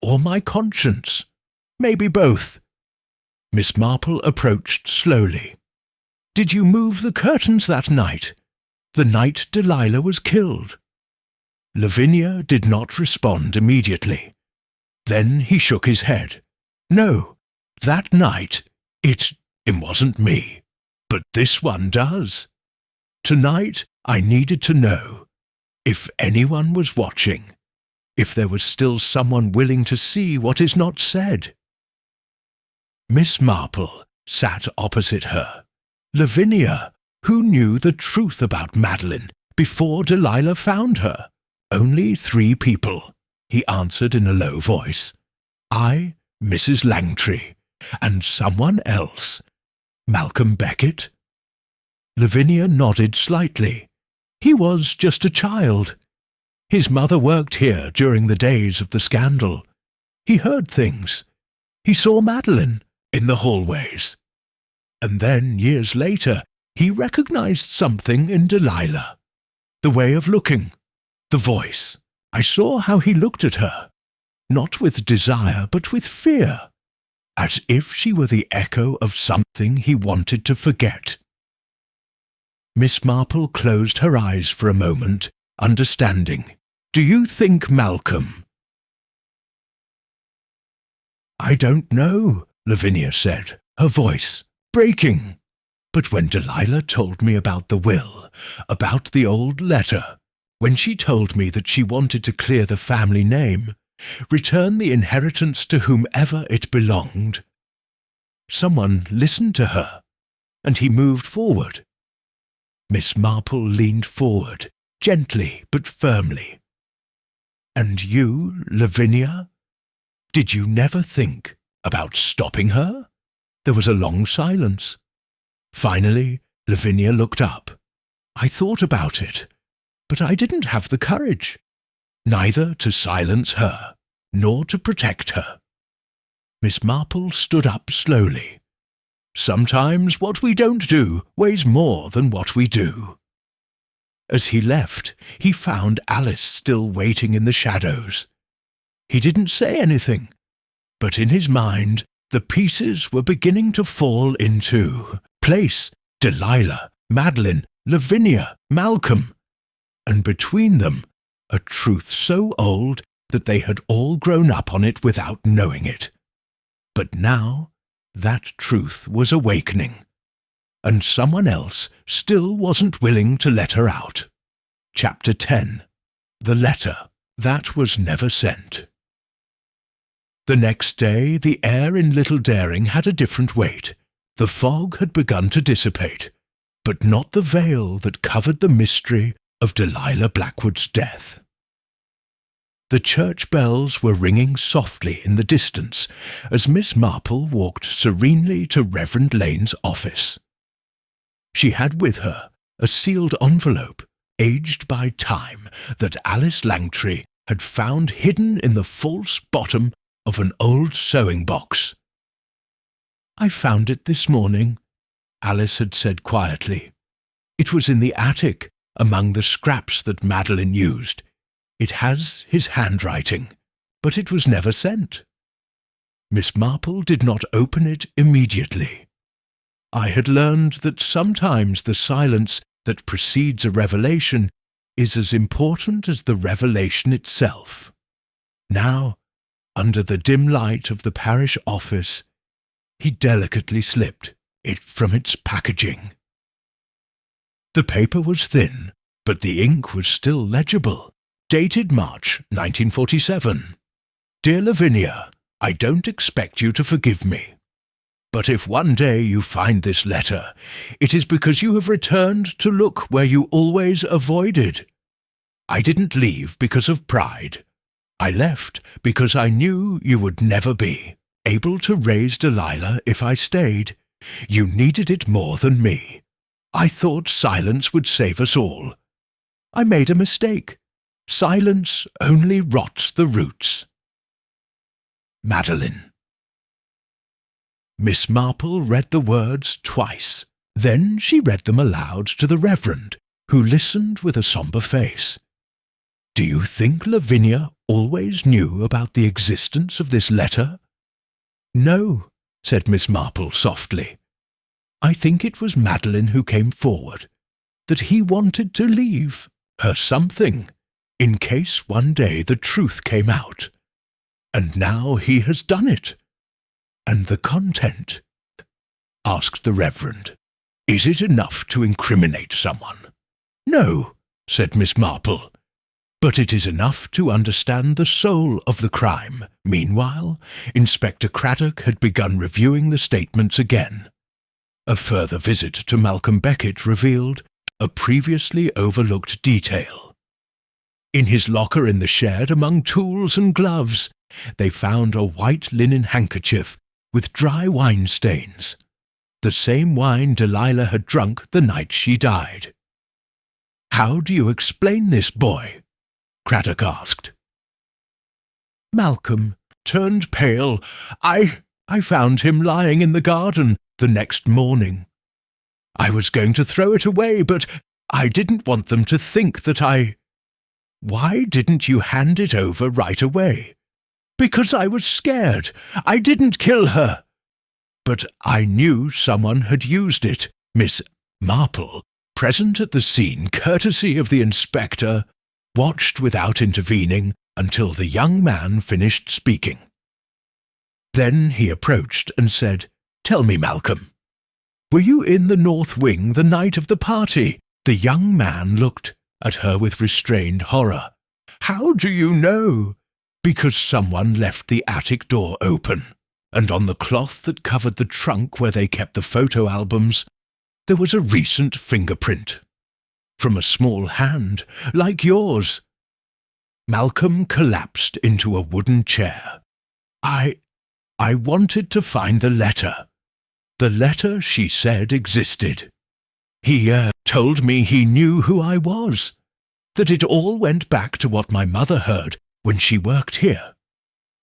or my conscience. Maybe both." Miss Marple approached slowly. "Did you move the curtains that night? The night Delilah was killed?" Lavinia did not respond immediately. Then he shook his head. "No, that night, it wasn't me. But this one does. Tonight I needed to know if anyone was watching, if there was still someone willing to see what is not said." Miss Marple sat opposite her. Lavinia, who knew the truth about Madeline before Delilah found her. "Only 3 people," he answered in a low voice. "I, Mrs. Langtry, and someone else. Malcolm Beckett?" Lavinia nodded slightly. "He was just a child. His mother worked here during the days of the scandal. He heard things. He saw Madeline in the hallways. And then, years later, He recognized something in Delilah. The way of looking, the voice. I saw how he looked at her, not with desire but with fear, as if she were the echo of something he wanted to forget. Miss Marple closed her eyes for a moment, understanding. "Do you think Malcolm?" "I don't know," Lavinia said, her voice breaking. "But when Delilah told me about the will, about the old letter, when she told me that she wanted to clear the family name, return the inheritance to whomever it belonged, someone listened to her, and he moved forward." Miss Marple leaned forward, gently but firmly. "And you, Lavinia? Did you never think about stopping her?" There was a long silence. Finally, Lavinia looked up. "I thought about it, but I didn't have the courage, neither to silence her, nor to protect her." Miss Marple stood up slowly. "Sometimes what we don't do weighs more than what we do." As he left, he found Alice still waiting in the shadows. He didn't say anything, but in his mind the pieces were beginning to fall into place. Delilah, Madeline, Lavinia, Malcolm, and between them a truth so old that they had all grown up on it without knowing it. But now that truth was awakening, and someone else still wasn't willing to let her out. Chapter 10. The Letter That Was Never Sent. The next day the air in Little Daring had a different weight. The fog had begun to dissipate, but not the veil that covered the mystery of Delilah Blackwood's death. The church bells were ringing softly in the distance as Miss Marple walked serenely to Reverend Lane's office. She had with her a sealed envelope, aged by time, that Alice Langtry had found hidden in the false bottom of an old sewing box. "I found it this morning," Alice had said quietly. "It was in the attic, among the scraps that Madeline used. It has his handwriting, but it was never sent." Miss Marple did not open it immediately. I had learned that sometimes the silence that precedes a revelation is as important as the revelation itself. Now, under the dim light of the parish office, he delicately slipped it from its packaging. The paper was thin, but the ink was still legible. Dated March 1947. "Dear Lavinia, I don't expect you to forgive me. But if one day you find this letter, it is because you have returned to look where you always avoided. I didn't leave because of pride. I left because I knew you would never be able to raise Delilah if I stayed. You needed it more than me. I thought silence would save us all. I made a mistake. Silence only rots the roots. Madeline." Miss Marple read the words twice. Then she read them aloud to the Reverend, who listened with a sombre face. "Do you think Lavinia always knew about the existence of this letter?" "No," said Miss Marple softly. "I think it was Madeline who came forward, that he wanted to leave her something, in case one day the truth came out. And now he has done it." "And the content?" asked the Reverend. "Is it enough to incriminate someone?" "No," said Miss Marple. "But it is enough to understand the soul of the crime." Meanwhile, Inspector Craddock had begun reviewing the statements again. A further visit to Malcolm Beckett revealed a previously overlooked detail. In his locker in the shed, among tools and gloves, they found a white linen handkerchief with dry wine stains, the same wine Delilah had drunk the night she died. "How do you explain this, boy?" Craddock asked. Malcolm turned pale. I found him lying in the garden the next morning. I was going to throw it away, but I didn't want them to think that I—" "Why didn't you hand it over right away?" "Because I was scared. I didn't kill her." "But I knew someone had used it." Miss Marple, present at the scene courtesy of the inspector, watched without intervening until the young man finished speaking. Then he approached and said, "Tell me, Malcolm, were you in the north wing the night of the party?" The young man looked at her with restrained horror. "How do you know?" "Because someone left the attic door open, and on the cloth that covered the trunk where they kept the photo albums, there was a recent fingerprint. From a small hand, like yours." Malcolm collapsed into a wooden chair. I wanted to find the letter. The letter she said existed. He told me he knew who I was, that it all went back to what my mother heard when she worked here.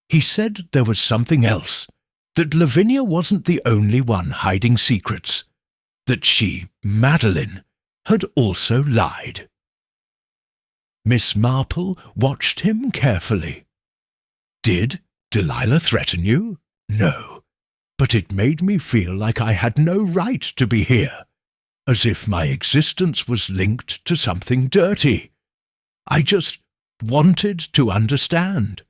He said there was something else, that Lavinia wasn't the only one hiding secrets, that she, Madeline, had also lied. Miss Marple watched him carefully. "Did Delilah threaten you?" "No, but it made me feel like I had no right to be here, as if my existence was linked to something dirty. I just wanted to understand.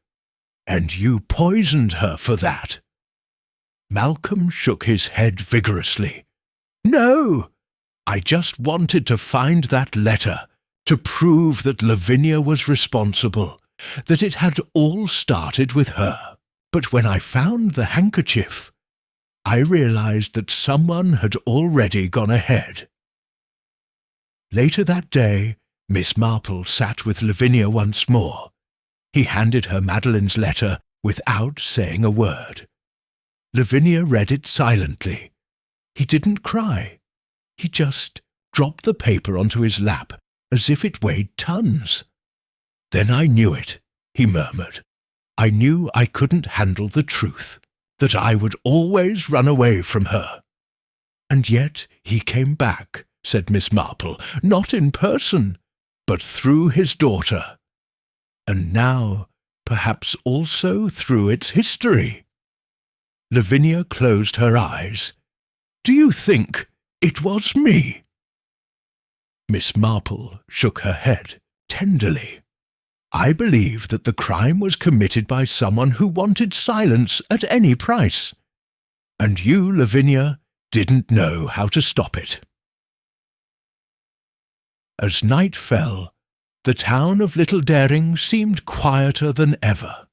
And you poisoned her for that." Malcolm shook his head vigorously. "No! I just wanted to find that letter, to prove that Lavinia was responsible, that it had all started with her. But when I found the handkerchief, I realized that someone had already gone ahead." Later that day, Miss Marple sat with Lavinia once more. He handed her Madeline's letter without saying a word. Lavinia read it silently. He didn't cry. He just dropped the paper onto his lap as if it weighed tons. "Then I knew it," he murmured. "I knew I couldn't handle the truth, that I would always run away from her." "And yet he came back," said Miss Marple, "not in person, but through his daughter. And now, perhaps also through its history." Lavinia closed her eyes. "Do you think it was me?" Miss Marple shook her head tenderly. "I believe that the crime was committed by someone who wanted silence at any price. And you, Lavinia, didn't know how to stop it." As night fell, the town of Little Daring seemed quieter than ever.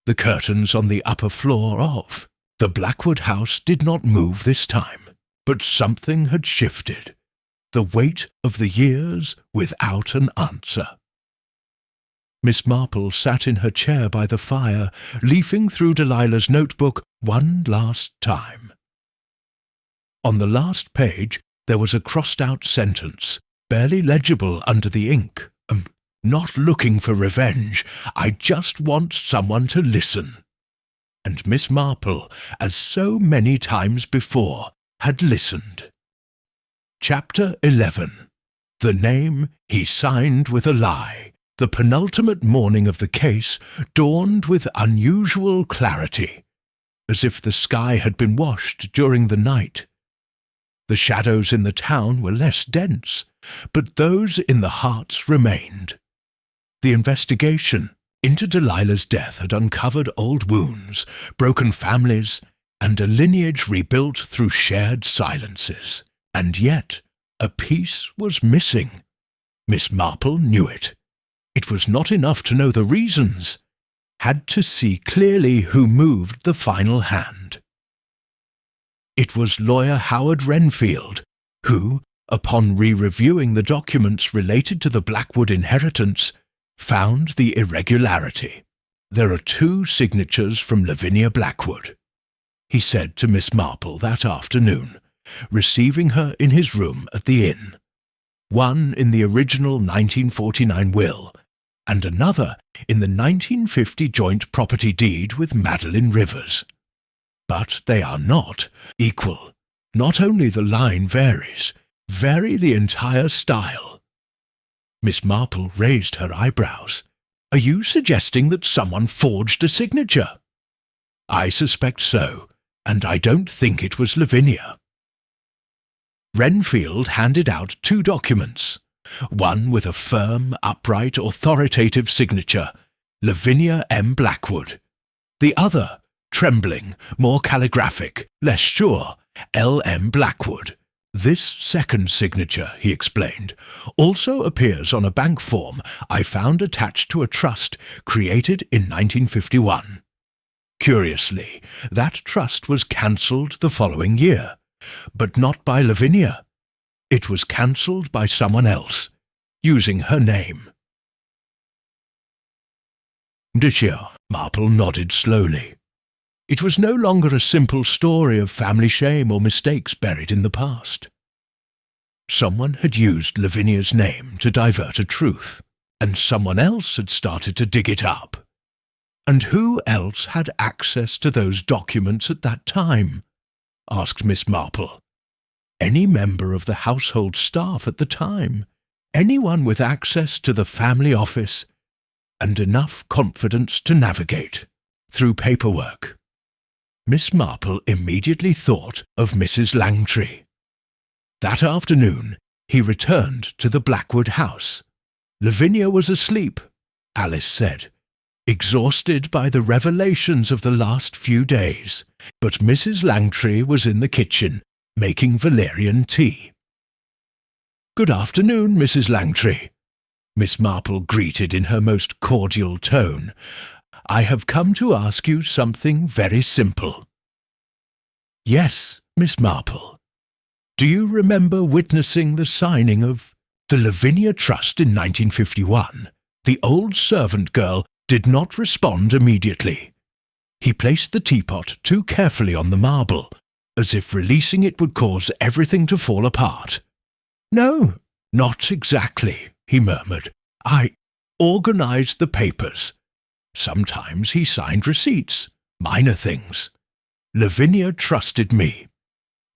The curtains on the upper floor of the Blackwood house did not move this time, but something had shifted, the weight of the years without an answer. Miss Marple sat in her chair by the fire, leafing through Delilah's notebook one last time. On the last page there was a crossed-out sentence, barely legible under the ink. "Not looking for revenge. I just want someone to listen." And Miss Marple, as so many times before, had listened. Chapter 11. The name he signed with a lie. The penultimate morning of the case dawned with unusual clarity, as if the sky had been washed during the night. The shadows in the town were less dense, but those in the hearts remained. The investigation into Delilah's death had uncovered old wounds, broken families, and a lineage rebuilt through shared silences. And yet a piece was missing. Miss Marple knew it. It was not enough to know the reasons. Had to see clearly who moved the final hand. It was lawyer Howard Renfield, who, upon re-reviewing the documents related to the Blackwood inheritance, found the irregularity. "There are 2 signatures from Lavinia Blackwood," he said to Miss Marple that afternoon, receiving her in his room at the inn. "One in the original 1949 will, and another in the 1950 joint property deed with Madeline Rivers. But they are not equal. Not only the line varies, vary the entire style." Miss Marple raised her eyebrows. "Are you suggesting that someone forged a signature?" "I suspect so, and I don't think it was Lavinia." Renfield handed out 2 documents, one with a firm, upright, authoritative signature, Lavinia M. Blackwood. The other, trembling, more calligraphic, less sure, L. M. Blackwood. "This second signature," he explained, "also appears on a bank form I found attached to a trust created in 1951. Curiously, that trust was cancelled the following year, but not by Lavinia. It was cancelled by someone else, using her name." Monsieur Marple nodded slowly. It was no longer a simple story of family shame or mistakes buried in the past. Someone had used Lavinia's name to divert a truth, and someone else had started to dig it up. And who else had access to those documents at that time? Asked Miss Marple. Any member of the household staff at the time, anyone with access to the family office, and enough confidence to navigate through paperwork. Miss Marple immediately thought of Mrs. Langtry. That afternoon he returned to the Blackwood house. Lavinia was asleep, Alice said, exhausted by the revelations of the last few days, but Mrs. Langtry was in the kitchen, making valerian tea. "Good afternoon, Mrs. Langtry," Miss Marple greeted in her most cordial tone. "I have come to ask you something very simple." "Yes, Miss Marple. Do you remember witnessing the signing of the Lavinia Trust in 1951? The old servant girl did not respond immediately. He placed the teapot too carefully on the marble, as if releasing it would cause everything to fall apart. "No, not exactly," he murmured. "I organized the papers. Sometimes he signed receipts, minor things. Lavinia trusted me.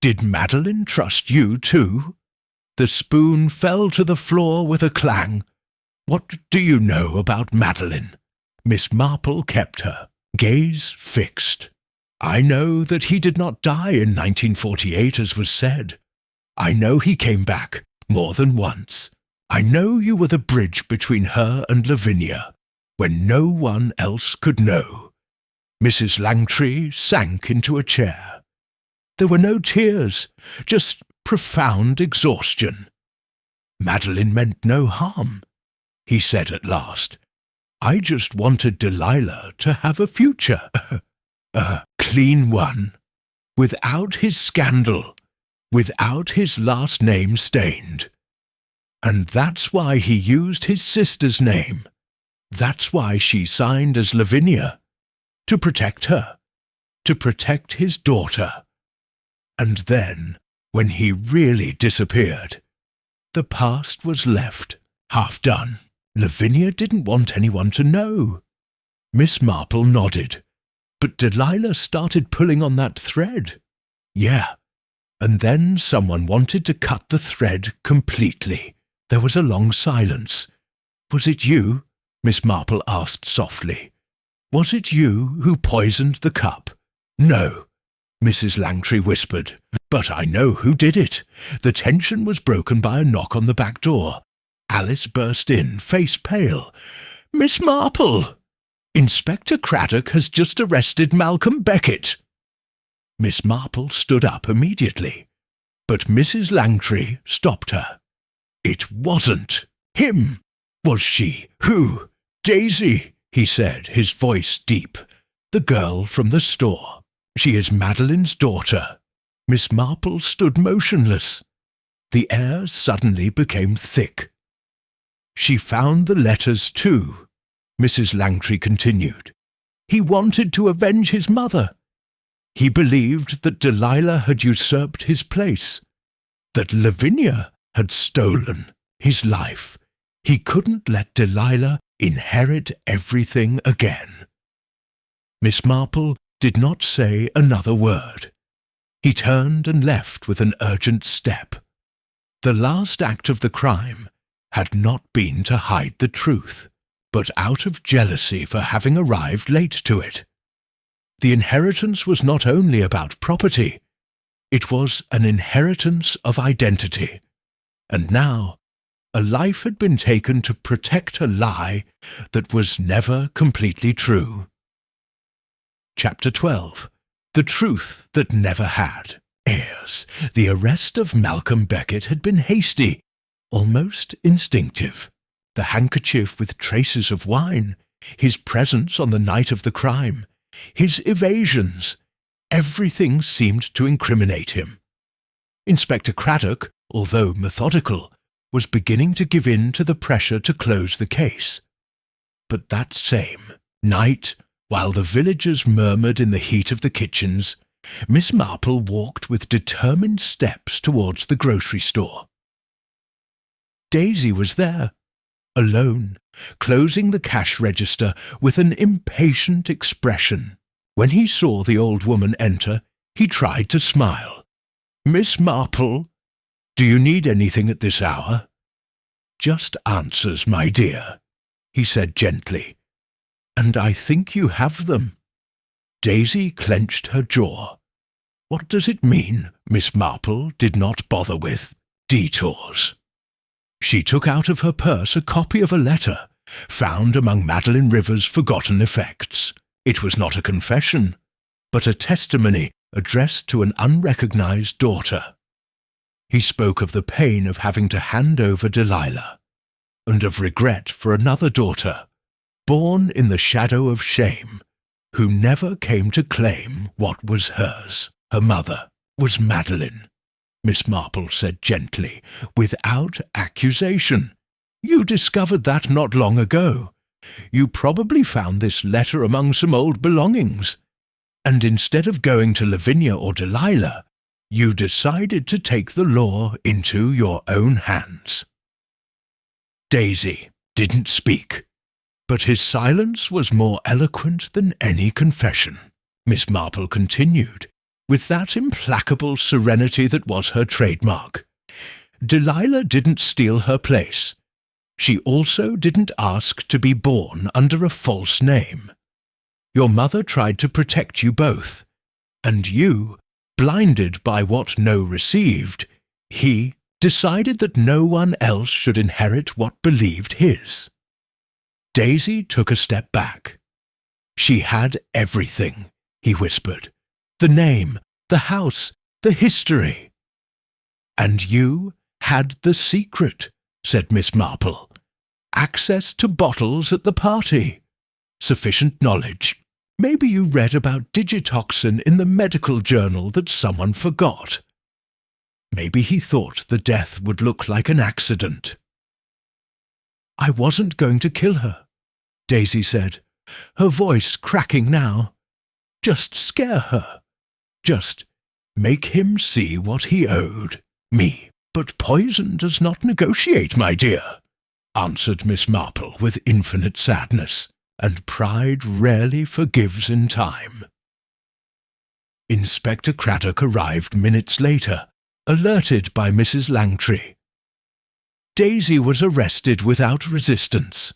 Did Madeline trust you too?" The spoon fell to the floor with a clang. "What do you know about Madeline?" Miss Marple kept her gaze fixed. "I know that he did not die in 1948, as was said. I know he came back more than once. I know you were the bridge between her and Lavinia, when no one else could know." Mrs. Langtry sank into a chair. There were no tears, just profound exhaustion. "Madeline meant no harm," he said at last. "I just wanted Delilah to have a future, a clean one, without his scandal, without his last name stained. And that's why he used his sister's name. That's why she signed as Lavinia, to protect her, to protect his daughter. And then, when he really disappeared, the past was left, half done. Lavinia didn't want anyone to know." Miss Marple nodded. "But Delilah started pulling on that thread." "Yeah, and then someone wanted to cut the thread completely." There was a long silence. "Was it you?" Miss Marple asked softly. "Was it you who poisoned the cup?" "No," Mrs. Langtry whispered, "but I know who did it." The tension was broken by a knock on the back door. Alice burst in, face pale. "Miss Marple! Inspector Craddock has just arrested Malcolm Beckett." Miss Marple stood up immediately, but Mrs. Langtry stopped her. "It wasn't him, was she? Who?" "Daisy," he said, his voice deep. "The girl from the store. She is Madeline's daughter." Miss Marple stood motionless. The air suddenly became thick. "She found the letters too," Mrs. Langtry continued. "He wanted to avenge his mother. He believed that Delilah had usurped his place, that Lavinia had stolen his life. He couldn't let Delilah inherit everything again." Miss Marple did not say another word. He turned and left with an urgent step. The last act of the crime had not been to hide the truth, but out of jealousy for having arrived late to it. The inheritance was not only about property, it was an inheritance of identity. And now, a life had been taken to protect a lie that was never completely true. Chapter 12. The Truth That Never Had. Heirs. The arrest of Malcolm Beckett had been hasty, almost instinctive. The handkerchief with traces of wine, his presence on the night of the crime, his evasions, everything seemed to incriminate him. Inspector Craddock, although methodical, was beginning to give in to the pressure to close the case. But that same night, while the villagers murmured in the heat of the kitchens, Miss Marple walked with determined steps towards the grocery store. Daisy was there, alone, closing the cash register with an impatient expression. When he saw the old woman enter, he tried to smile. "Miss Marple, do you need anything at this hour?" "Just answers, my dear," he said gently. "And I think you have them." Daisy clenched her jaw. What does it mean? Miss Marple did not bother with detours. She took out of her purse a copy of a letter, found among Madeline River's forgotten effects. It was not a confession, but a testimony addressed to an unrecognized daughter. He spoke of the pain of having to hand over Delilah, and of regret for another daughter, born in the shadow of shame, who never came to claim what was hers. Her mother was Madeline, Miss Marple said gently, without accusation. "You discovered that not long ago. You probably found this letter among some old belongings, and instead of going to Lavinia or Delilah, you decided to take the law into your own hands." Daisy didn't speak, but his silence was more eloquent than any confession. Miss Marple continued, with that implacable serenity that was her trademark. "Delilah didn't steal her place. She also didn't ask to be born under a false name. Your mother tried to protect you both, and you, blinded by what No received, he decided that no one else should inherit what believed his." Daisy took a step back. "She had everything," he whispered. "The name, the house, the history." "And you had the secret," said Miss Marple. "Access to bottles at the party. Sufficient knowledge. Maybe you read about digitoxin in the medical journal that someone forgot. Maybe he thought the death would look like an accident." "I wasn't going to kill her," Daisy said, her voice cracking now. "Just scare her. Just make him see what he owed me." "But poison does not negotiate, my dear," answered Miss Marple with infinite sadness, "and pride rarely forgives in time." Inspector Craddock arrived minutes later, alerted by Mrs. Langtry. Daisy was arrested without resistance.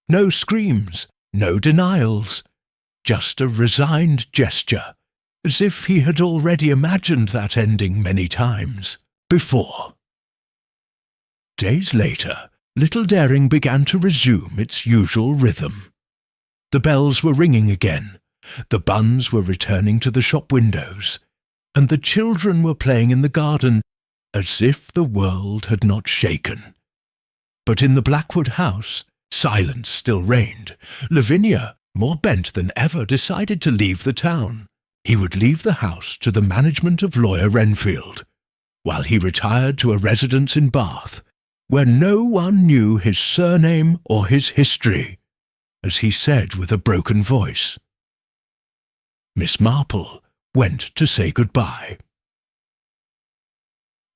No screams, no denials, just a resigned gesture, as if he had already imagined that ending many times before. Days later, Little Daring began to resume its usual rhythm. The bells were ringing again, the buns were returning to the shop windows, and the children were playing in the garden as if the world had not shaken. But in the Blackwood house, silence still reigned. Lavinia, more bent than ever, decided to leave the town. He would leave the house to the management of Lawyer Renfield, while he retired to a residence in Bath, where no one knew his surname or his history, as he said with a broken voice. Miss Marple went to say goodbye.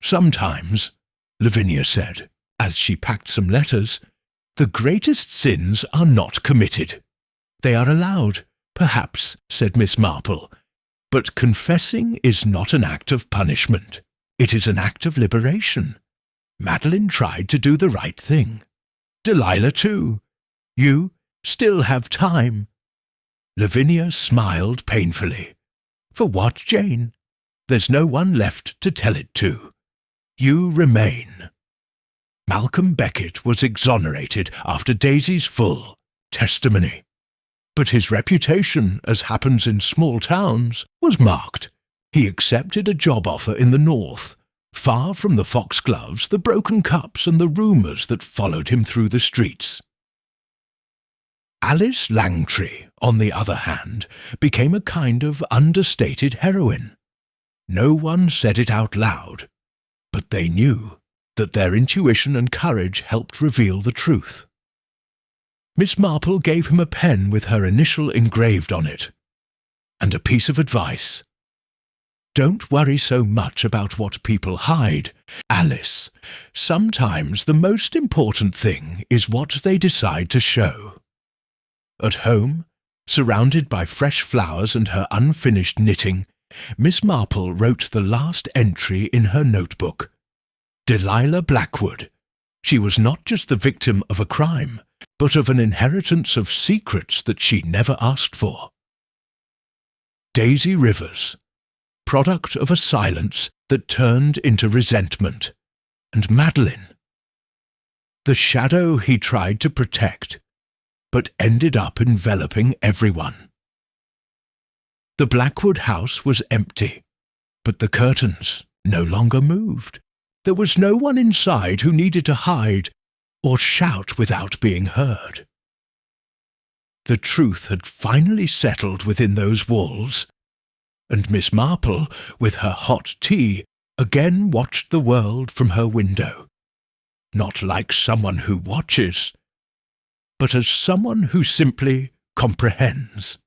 "Sometimes," Lavinia said, as she packed some letters, "the greatest sins are not committed. They are allowed, perhaps," said Miss Marple, But confessing is not an act of punishment. It is an act of liberation. Madeline tried to do the right thing. Delilah too. You still have time. Lavinia smiled painfully. For what, Jane? There's no one left to tell it to. You remain. Malcolm Beckett was exonerated after Daisy's full testimony. But his reputation, as happens in small towns, was marked. He accepted a job offer in the north, far from the foxgloves, the broken cups, and the rumours that followed him through the streets. Alice Langtry, on the other hand, became a kind of understated heroine. No one said it out loud, but they knew that their intuition and courage helped reveal the truth. Miss Marple gave him a pen with her initial engraved on it, and a piece of advice. Don't worry so much about what people hide, Alice. Sometimes the most important thing is what they decide to show. At home, surrounded by fresh flowers and her unfinished knitting, Miss Marple wrote the last entry in her notebook. Delilah Blackwood. She was not just the victim of a crime, but of an inheritance of secrets that she never asked for. Daisy Rivers, product of a silence that turned into resentment, and Madeline, the shadow he tried to protect, but ended up enveloping everyone. The Blackwood house was empty, but the curtains no longer moved. There was no one inside who needed to hide or shout without being heard. The truth had finally settled within those walls, and Miss Marple, with her hot tea, again watched the world from her window, not like someone who watches, but as someone who simply comprehends.